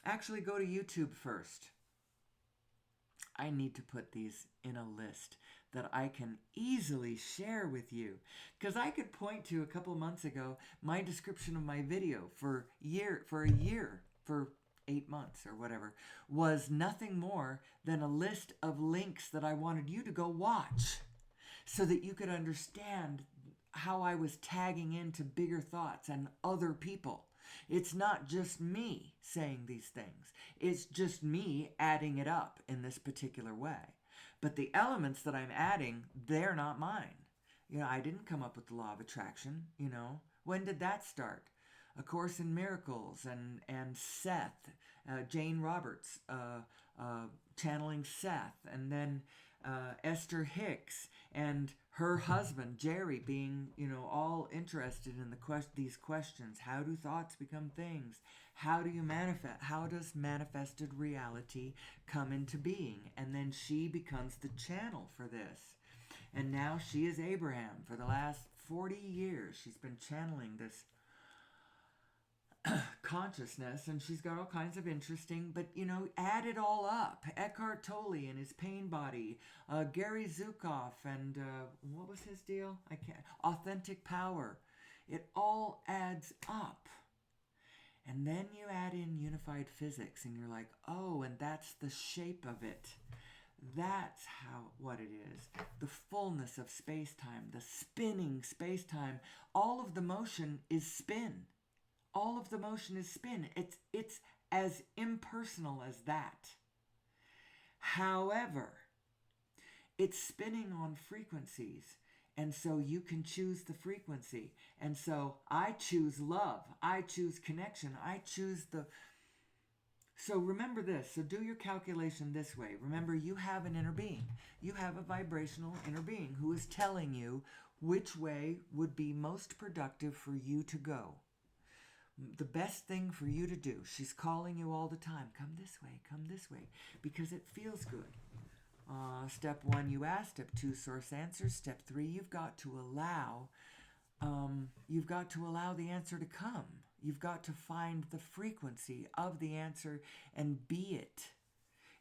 Actually, go to YouTube first. I need to put these in a list that I can easily share with you. Because I could point to a couple months ago my description of my video for a year, for 8 months or whatever, was nothing more than a list of links that I wanted you to go watch so that you could understand how I was tagging into bigger thoughts and other people. It's not just me saying these things. It's just me adding it up in this particular way. But the elements that I'm adding, they're not mine. I didn't come up with the law of attraction. When did that start? A Course in Miracles and Seth, Jane Roberts channeling Seth, and then Esther Hicks and her husband Jerry being, all interested in these questions. How do thoughts become things? How do you manifest? How does manifested reality come into being? And then she becomes the channel for this. And now she is Abraham. For the last 40 years, she's been channeling this consciousness, and she's got all kinds of interesting, but add it all up. Eckhart Tolle and his pain body, Gary Zukav, and what was his deal? I can't. Authentic power. It all adds up. And then you add in unified physics, and you're like, oh, and that's the shape of it. That's what it is. The fullness of space-time, the spinning space-time. All of the motion is spin. All of the motion is spin. It's as impersonal as that. However, it's spinning on frequencies. And so you can choose the frequency. And so I choose love. I choose connection. I choose the... So remember this. So do your calculation this way. Remember, you have an inner being. You have a vibrational inner being who is telling you which way would be most productive for you to go. The best thing for you to do. She's calling you all the time. Come this way, because it feels good. Step 1, you ask. Step 2, source answers. Step 3, you've got to allow the answer to come. You've got to find the frequency of the answer and be it.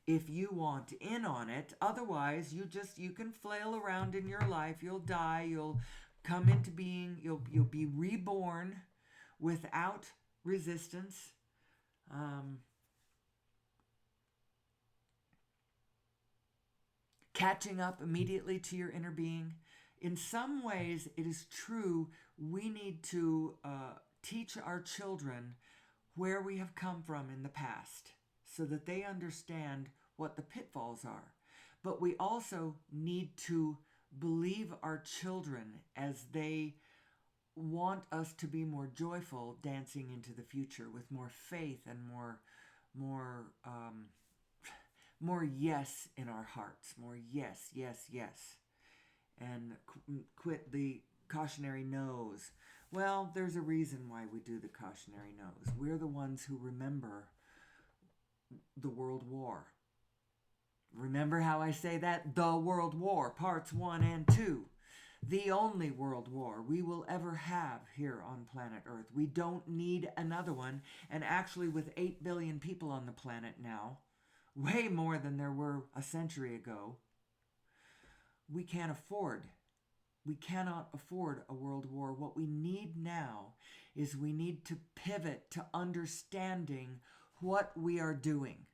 If you want in on it, otherwise you can flail around in your life. You'll die. You'll come into being. You'll be reborn without resistance. Catching up immediately to your inner being. In some ways, it is true, we need to teach our children where we have come from in the past so that they understand what the pitfalls are. But we also need to believe our children as they want us to be more joyful, dancing into the future with more faith and more yes in our hearts, more yes, and quit the cautionary no's. Well, there's a reason why we do the cautionary no's. We're the ones who remember the World War. Remember how I say that? The World War, parts 1 and 2. The only world war we will ever have here on planet Earth. We don't need another one. And actually, with 8 billion people on the planet now, way more than there were a century ago, we cannot afford a world war. What we need now is we need to pivot to understanding what we are doing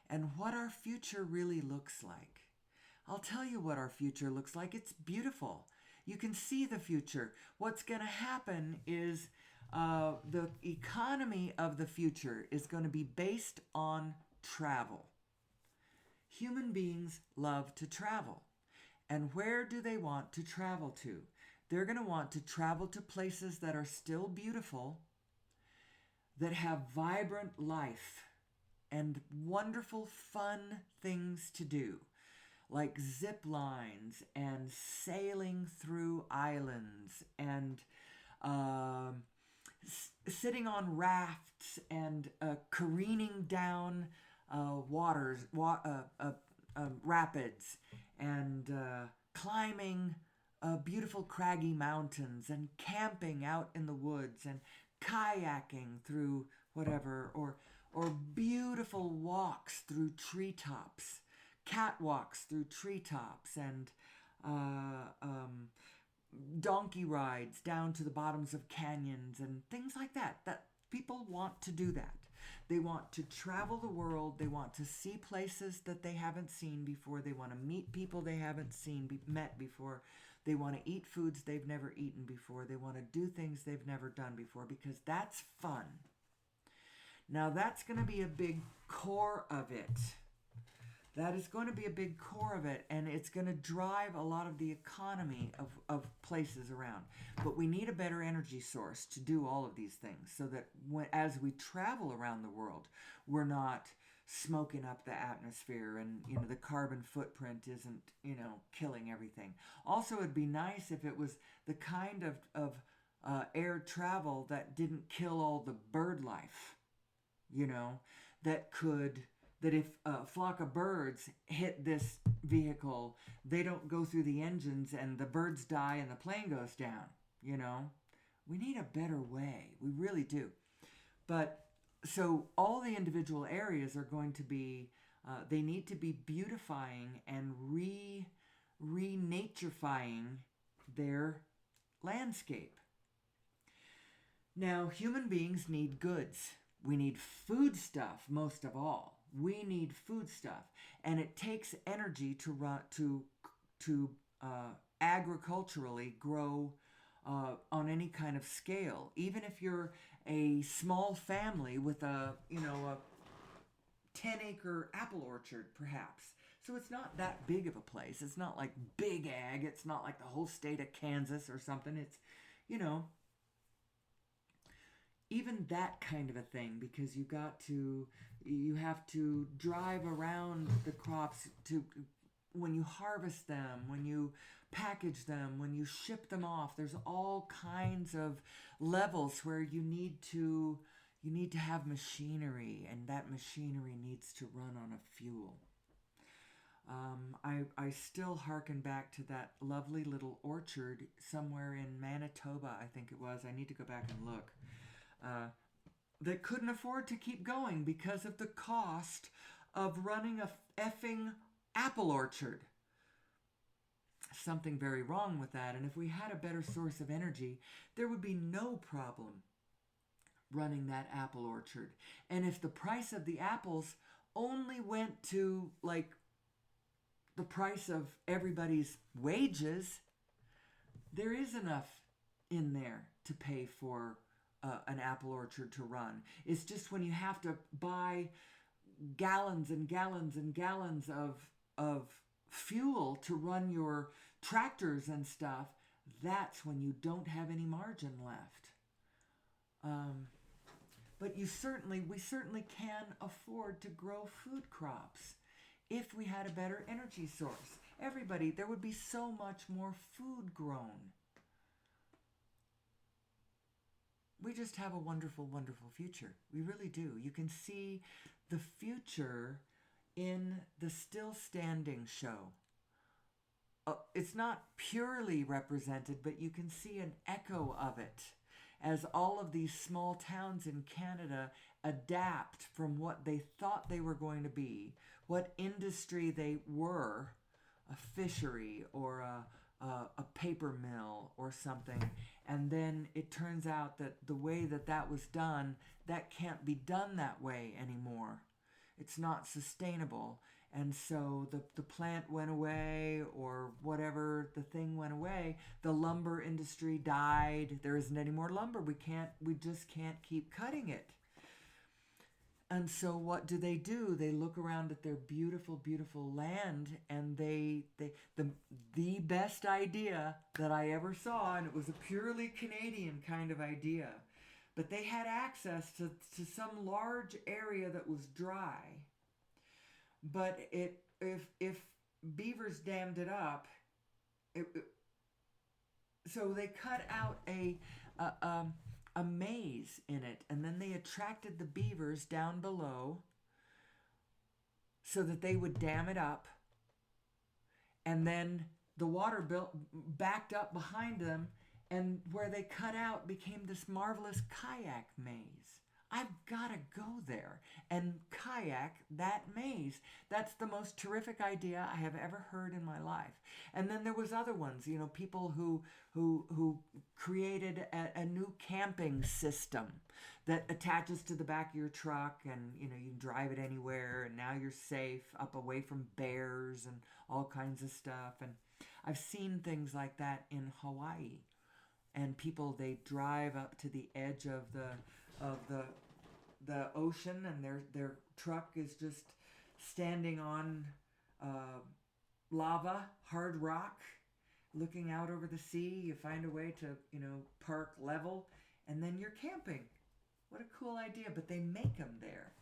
and what our future really looks like. I'll tell you what our future looks like. It's beautiful. You can see the future. What's going to happen is the economy of the future is going to be based on travel. Human beings love to travel. And where do they want to travel to? They're going to want to travel to places that are still beautiful, that have vibrant life, and wonderful, fun things to do, like zip lines and sailing through islands and um sitting on rafts and careening down rapids and climbing beautiful craggy mountains and camping out in the woods and kayaking through whatever, or beautiful walks through treetops, catwalks through treetops, and uh, um, donkey rides down to the bottoms of canyons and things like that. That people want to do that. They want to travel the world. They want to see places that they haven't seen before. They want to meet people they haven't met before. They want to eat foods they've never eaten before. They want to do things they've never done before because that's fun. Now that's going to be a big core of it. That is going to be a big core of it, and it's going to drive a lot of the economy of places around. But we need a better energy source to do all of these things so that as we travel around the world, we're not smoking up the atmosphere, and the carbon footprint isn't killing everything. Also, it'd be nice if it was the kind of air travel that didn't kill all the bird life, that could that if a flock of birds hit this vehicle, they don't go through the engines and the birds die and the plane goes down. We need a better way. We really do. But so all the individual areas are going to be, they need to be beautifying and re-naturifying their landscape. Now, human beings need goods. We need food stuff most of all. We need food stuff, and it takes energy to agriculturally grow on any kind of scale. Even if you're a small family with a 10-acre apple orchard, perhaps. So it's not that big of a place. It's not like big ag. It's not like the whole state of Kansas or something. It's even that kind of a thing, because you have to drive around the crops to when you harvest them, when you package them, when you ship them off. There's all kinds of levels where you need to have machinery, and that machinery needs to run on a fuel. I still hearken back to that lovely little orchard somewhere in Manitoba, I think it was. I need to go back and look. That couldn't afford to keep going because of the cost of running a effing apple orchard. Something very wrong with that, and if we had a better source of energy, there would be no problem running that apple orchard. And if the price of the apples only went to like the price of everybody's wages, there is enough in there to pay for an apple orchard to run. It's just when you have to buy gallons and gallons and gallons of fuel to run your tractors and stuff, that's when you don't have any margin left. But we certainly can afford to grow food crops if we had a better energy source. There would be so much more food grown. We just have a wonderful, wonderful future. We really do. You can see the future in the Still Standing show. It's not purely represented, but you can see an echo of it as all of these small towns in Canada adapt from what they thought they were going to be, what industry they were, a fishery or a paper mill or something, and then it turns out that the way that was done, that can't be done that way anymore. It's not sustainable. And so the plant went away, or whatever, the thing went away. The lumber industry died. There isn't any more lumber. We just can't keep cutting it. And so what do? They look around at their beautiful, beautiful land, and the best idea that I ever saw, and it was a purely Canadian kind of idea, But they had access to some large area that was dry. But if beavers dammed it up, so they cut out a maze in it, and then they attracted the beavers down below so that they would dam it up, and then the water backed up behind them, and where they cut out became this marvelous kayak maze. I've got to go there and kayak that maze. That's the most terrific idea I have ever heard in my life. And then there was other ones, people who created a new camping system that attaches to the back of your truck, and you can drive it anywhere, and now you're safe up away from bears and all kinds of stuff. And I've seen things like that in Hawaii. And people, they drive up to the edge of the ocean, and their truck is just standing on lava, hard rock, looking out over the sea. You find a way to park level, and then you're camping. What a cool idea! But they make them there.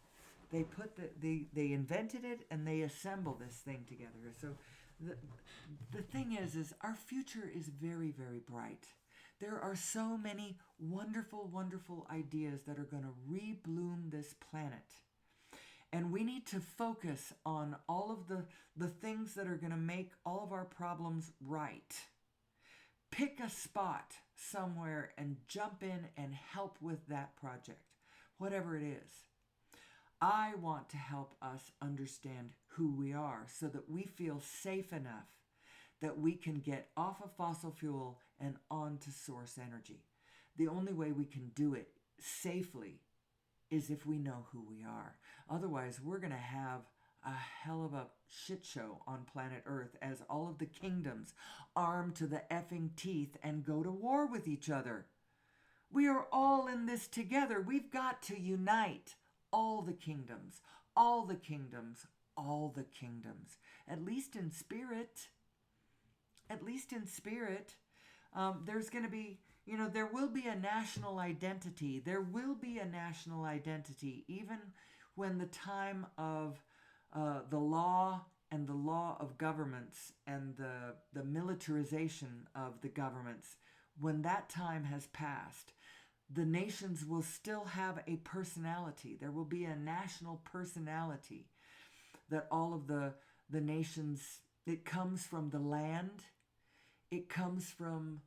They put they invented it, and they assemble this thing together. So the thing is our future is very, very bright. There are so many wonderful, wonderful ideas that are going to rebloom this planet. And we need to focus on all of the things that are going to make all of our problems right. Pick a spot somewhere and jump in and help with that project, whatever it is. I want to help us understand who we are so that we feel safe enough that we can get off of fossil fuel and onto source energy. The only way we can do it safely is if we know who we are. Otherwise, we're going to have a hell of a shit show on planet Earth as all of the kingdoms arm to the effing teeth and go to war with each other. We are all in this together. We've got to unite all the kingdoms, all the kingdoms, all the kingdoms, at least in spirit. At least in spirit. There's going to be, there will be a national identity. There will be a national identity, even when the time of the law and the law of governments and the militarization of the governments, when that time has passed, the nations will still have a personality. There will be a national personality that all of the nations, it comes from the land. It comes from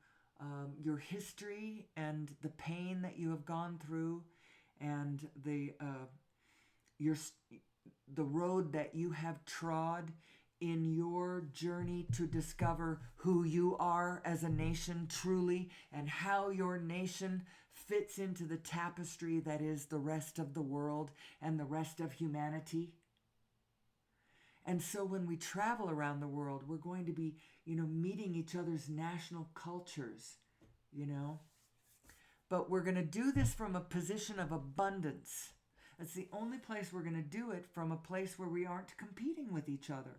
your history and the pain that you have gone through, and the road that you have trod in your journey to discover who you are as a nation truly, and how your nation fits into the tapestry that is the rest of the world and the rest of humanity. And so when we travel around the world, we're going to be, meeting each other's national cultures, But we're going to do this from a position of abundance. It's the only place we're going to do it from a place where we aren't competing with each other.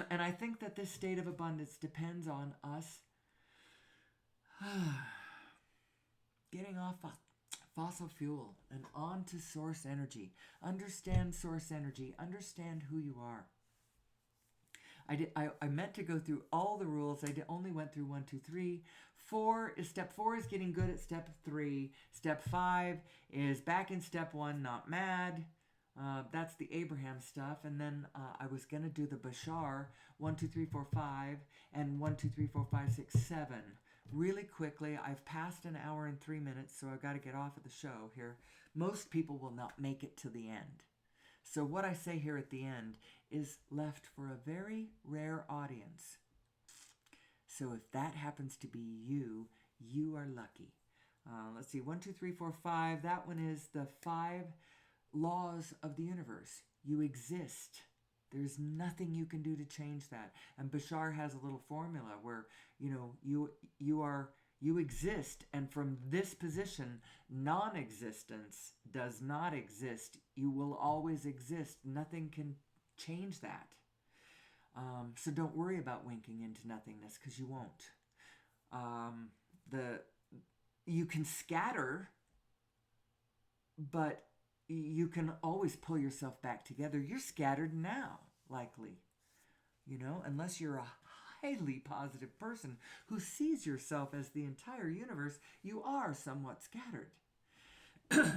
And I think that this state of abundance depends on us getting off fossil fuel and on to source energy. Understand source energy. Understand who you are. I meant to go through all the rules. I only went through 1, 2, 3. Step 4 is getting good at step 3. Step 5 is back in step 1, not mad. That's the Abraham stuff. And then I was going to do the Bashar 1, 2, 3, 4, 5 and 1, 2, 3, 4, 5, 6, 7. Really quickly. I've passed an hour and 3 minutes, so I've got to get off of the show here. Most people will not make it to the end. So what I say here at the end is left for a very rare audience. So if that happens to be you, you are lucky. Let's see, 1, 2, 3, 4, 5. That one is the 5 laws of the universe. You exist. There's nothing you can do to change that. And Bashar has a little formula where, you exist, and from this position, non-existence does not exist. You will always exist. Nothing can change that. So don't worry about winking into nothingness, because you won't. You can scatter, but you can always pull yourself back together. You're scattered now, likely, unless you're a highly positive person who sees yourself as the entire universe, you are somewhat scattered.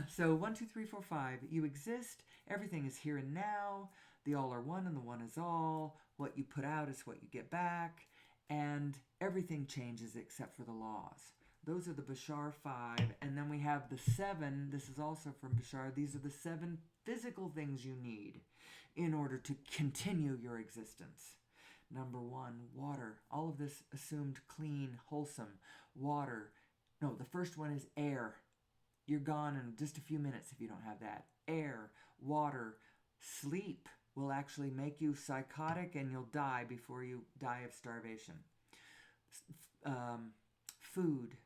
So 1, 2, 3, 4, 5. You exist. Everything is here and now. The all are one and the one is all. What you put out is what you get back. And everything changes except for the laws. Those are the Bashar 5. And then we have the 7. This is also from Bashar. These are the 7 physical things you need in order to continue your existence. Number 1, water. All of this assumed clean, wholesome. Water. No, the first one is air. You're gone in just a few minutes if you don't have that. Air, water, sleep will actually make you psychotic and you'll die before you die of starvation. Food.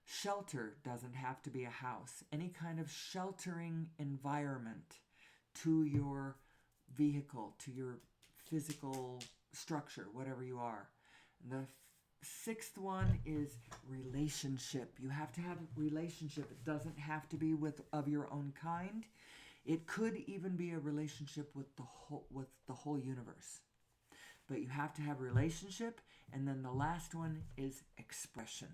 Shelter doesn't have to be a house. Any kind of sheltering environment to your vehicle, to your physical structure, whatever you are. The 6th one is relationship. You have to have a relationship. It doesn't have to be of your own kind. It could even be a relationship with the whole universe. But you have to have a relationship. And then the last one is expression.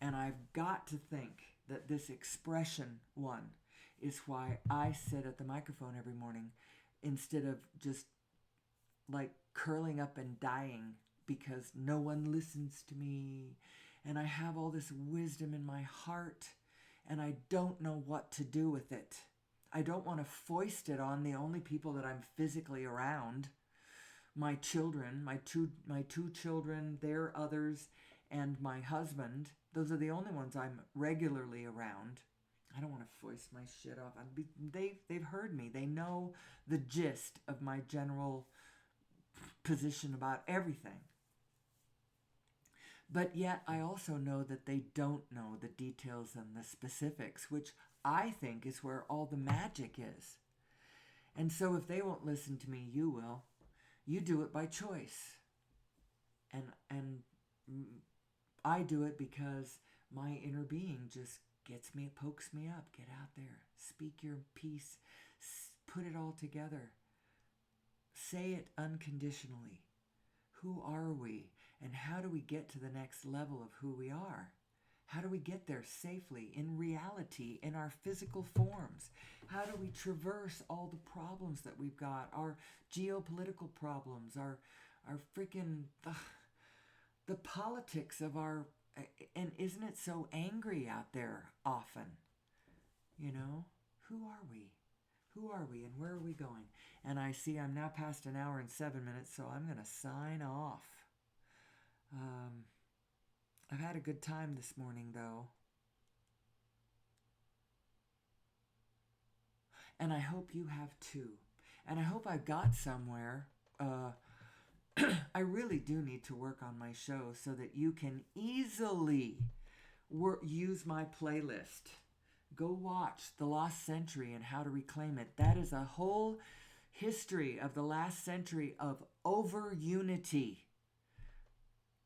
And I've got to think that this expression one is why I sit at the microphone every morning instead of just like curling up and dying because no one listens to me and I have all this wisdom in my heart and I don't know what to do with it. I don't want to foist it on the only people that I'm physically around. My children, my two children, their others, and my husband. Those are the only ones I'm regularly around. I don't want to foist my shit off. They've heard me. They know the gist of my general position about everything. But yet I also know that they don't know the details and the specifics, which I think is where all the magic is. And so if they won't listen to me, you will. You do it by choice. And I do it because my inner being just gets me, pokes me up. Get out there. Speak your piece. Put it all together. Say it unconditionally. Who are we? And how do we get to the next level of who we are? How do we get there safely, in reality, in our physical forms? How do we traverse all the problems that we've got, our geopolitical problems, our freaking, the politics of our, and isn't it so angry out there often? Who are we? Who are we and where are we going? And I see I'm now past an hour and 7 minutes, so I'm going to sign off. I've had a good time this morning, though. And I hope you have too. And I hope I got somewhere. I really do need to work on my show so that you can easily use my playlist. Go watch The Lost Century and How to Reclaim It. That is a whole history of the last century of over-unity.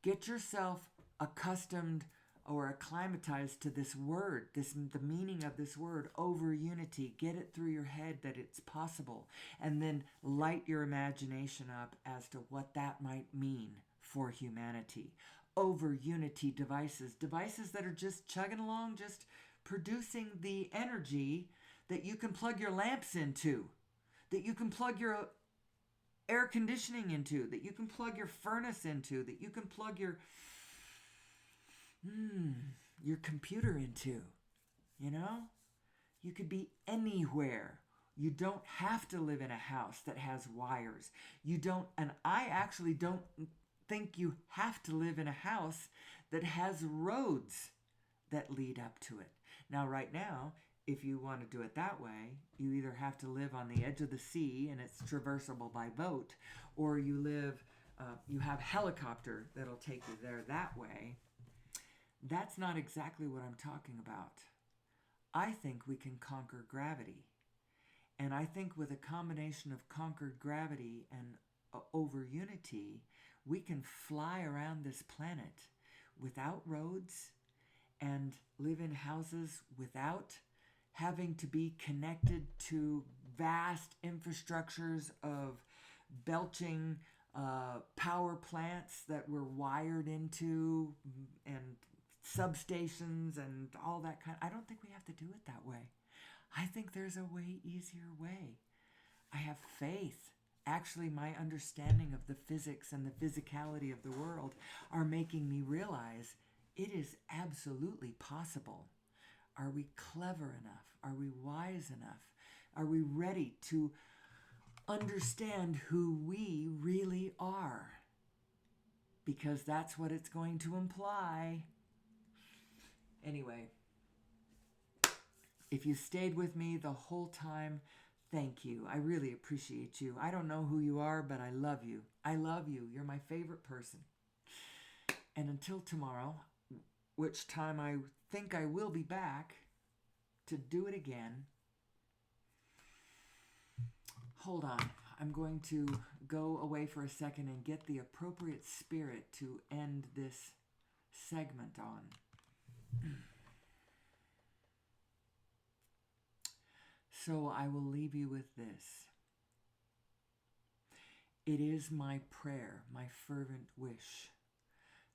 Get yourself accustomed or acclimatized to this word, the meaning of this word, over-unity. Get it through your head that it's possible. And then light your imagination up as to what that might mean for humanity. Over-unity devices that are just chugging along, just producing the energy that you can plug your lamps into, that you can plug your air conditioning into, that you can plug your furnace into, that you can plug your computer into. You could be anywhere. You don't have to live in a house that has wires. And I actually don't think you have to live in a house that has roads that lead up to it. Now, right now, if you want to do it that way, you either have to live on the edge of the sea and it's traversable by boat, or you have helicopter that'll take you there that way. That's not exactly what I'm talking about. I think we can conquer gravity. And I think with a combination of conquered gravity and over unity, we can fly around this planet without roads and live in houses without having to be connected to vast infrastructures of belching power plants that we're wired into, and substations and all that kind. I don't think we have to do it that way. I think there's a way easier way. I have faith. Actually, my understanding of the physics and the physicality of the world are making me realize it is absolutely possible. Are we clever enough? Are we wise enough? Are we ready to understand who we really are? Because that's what it's going to imply. Anyway, if you stayed with me the whole time, thank you. I really appreciate you. I don't know who you are, but I love you. I love you. You're my favorite person. And until tomorrow, which time I think I will be back to do it again. Hold on. I'm going to go away for a second and get the appropriate spirit to end this segment on. So I will leave you with this. It is my prayer, my fervent wish,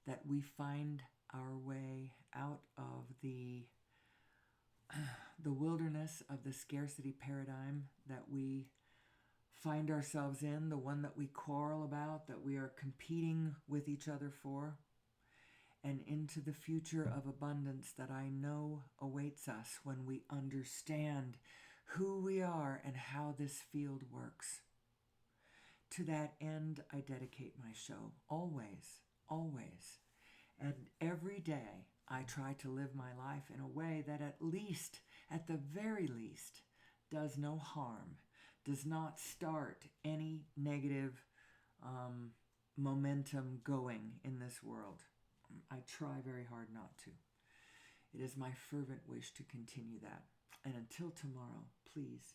that we find our way out of the wilderness of the scarcity paradigm that we find ourselves in, the one that we quarrel about, that we are competing with each other for, and into the future of abundance that I know awaits us when we understand who we are and how this field works. To that end, I dedicate my show, always, always. And every day, I try to live my life in a way that at least, at the very least, does no harm, does not start any negative momentum going in this world. I try very hard not to. It is my fervent wish to continue that. And until tomorrow, please,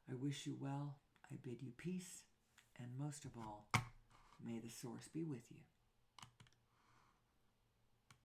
I wish you well, I bid you peace, and most of all, may the source be with you.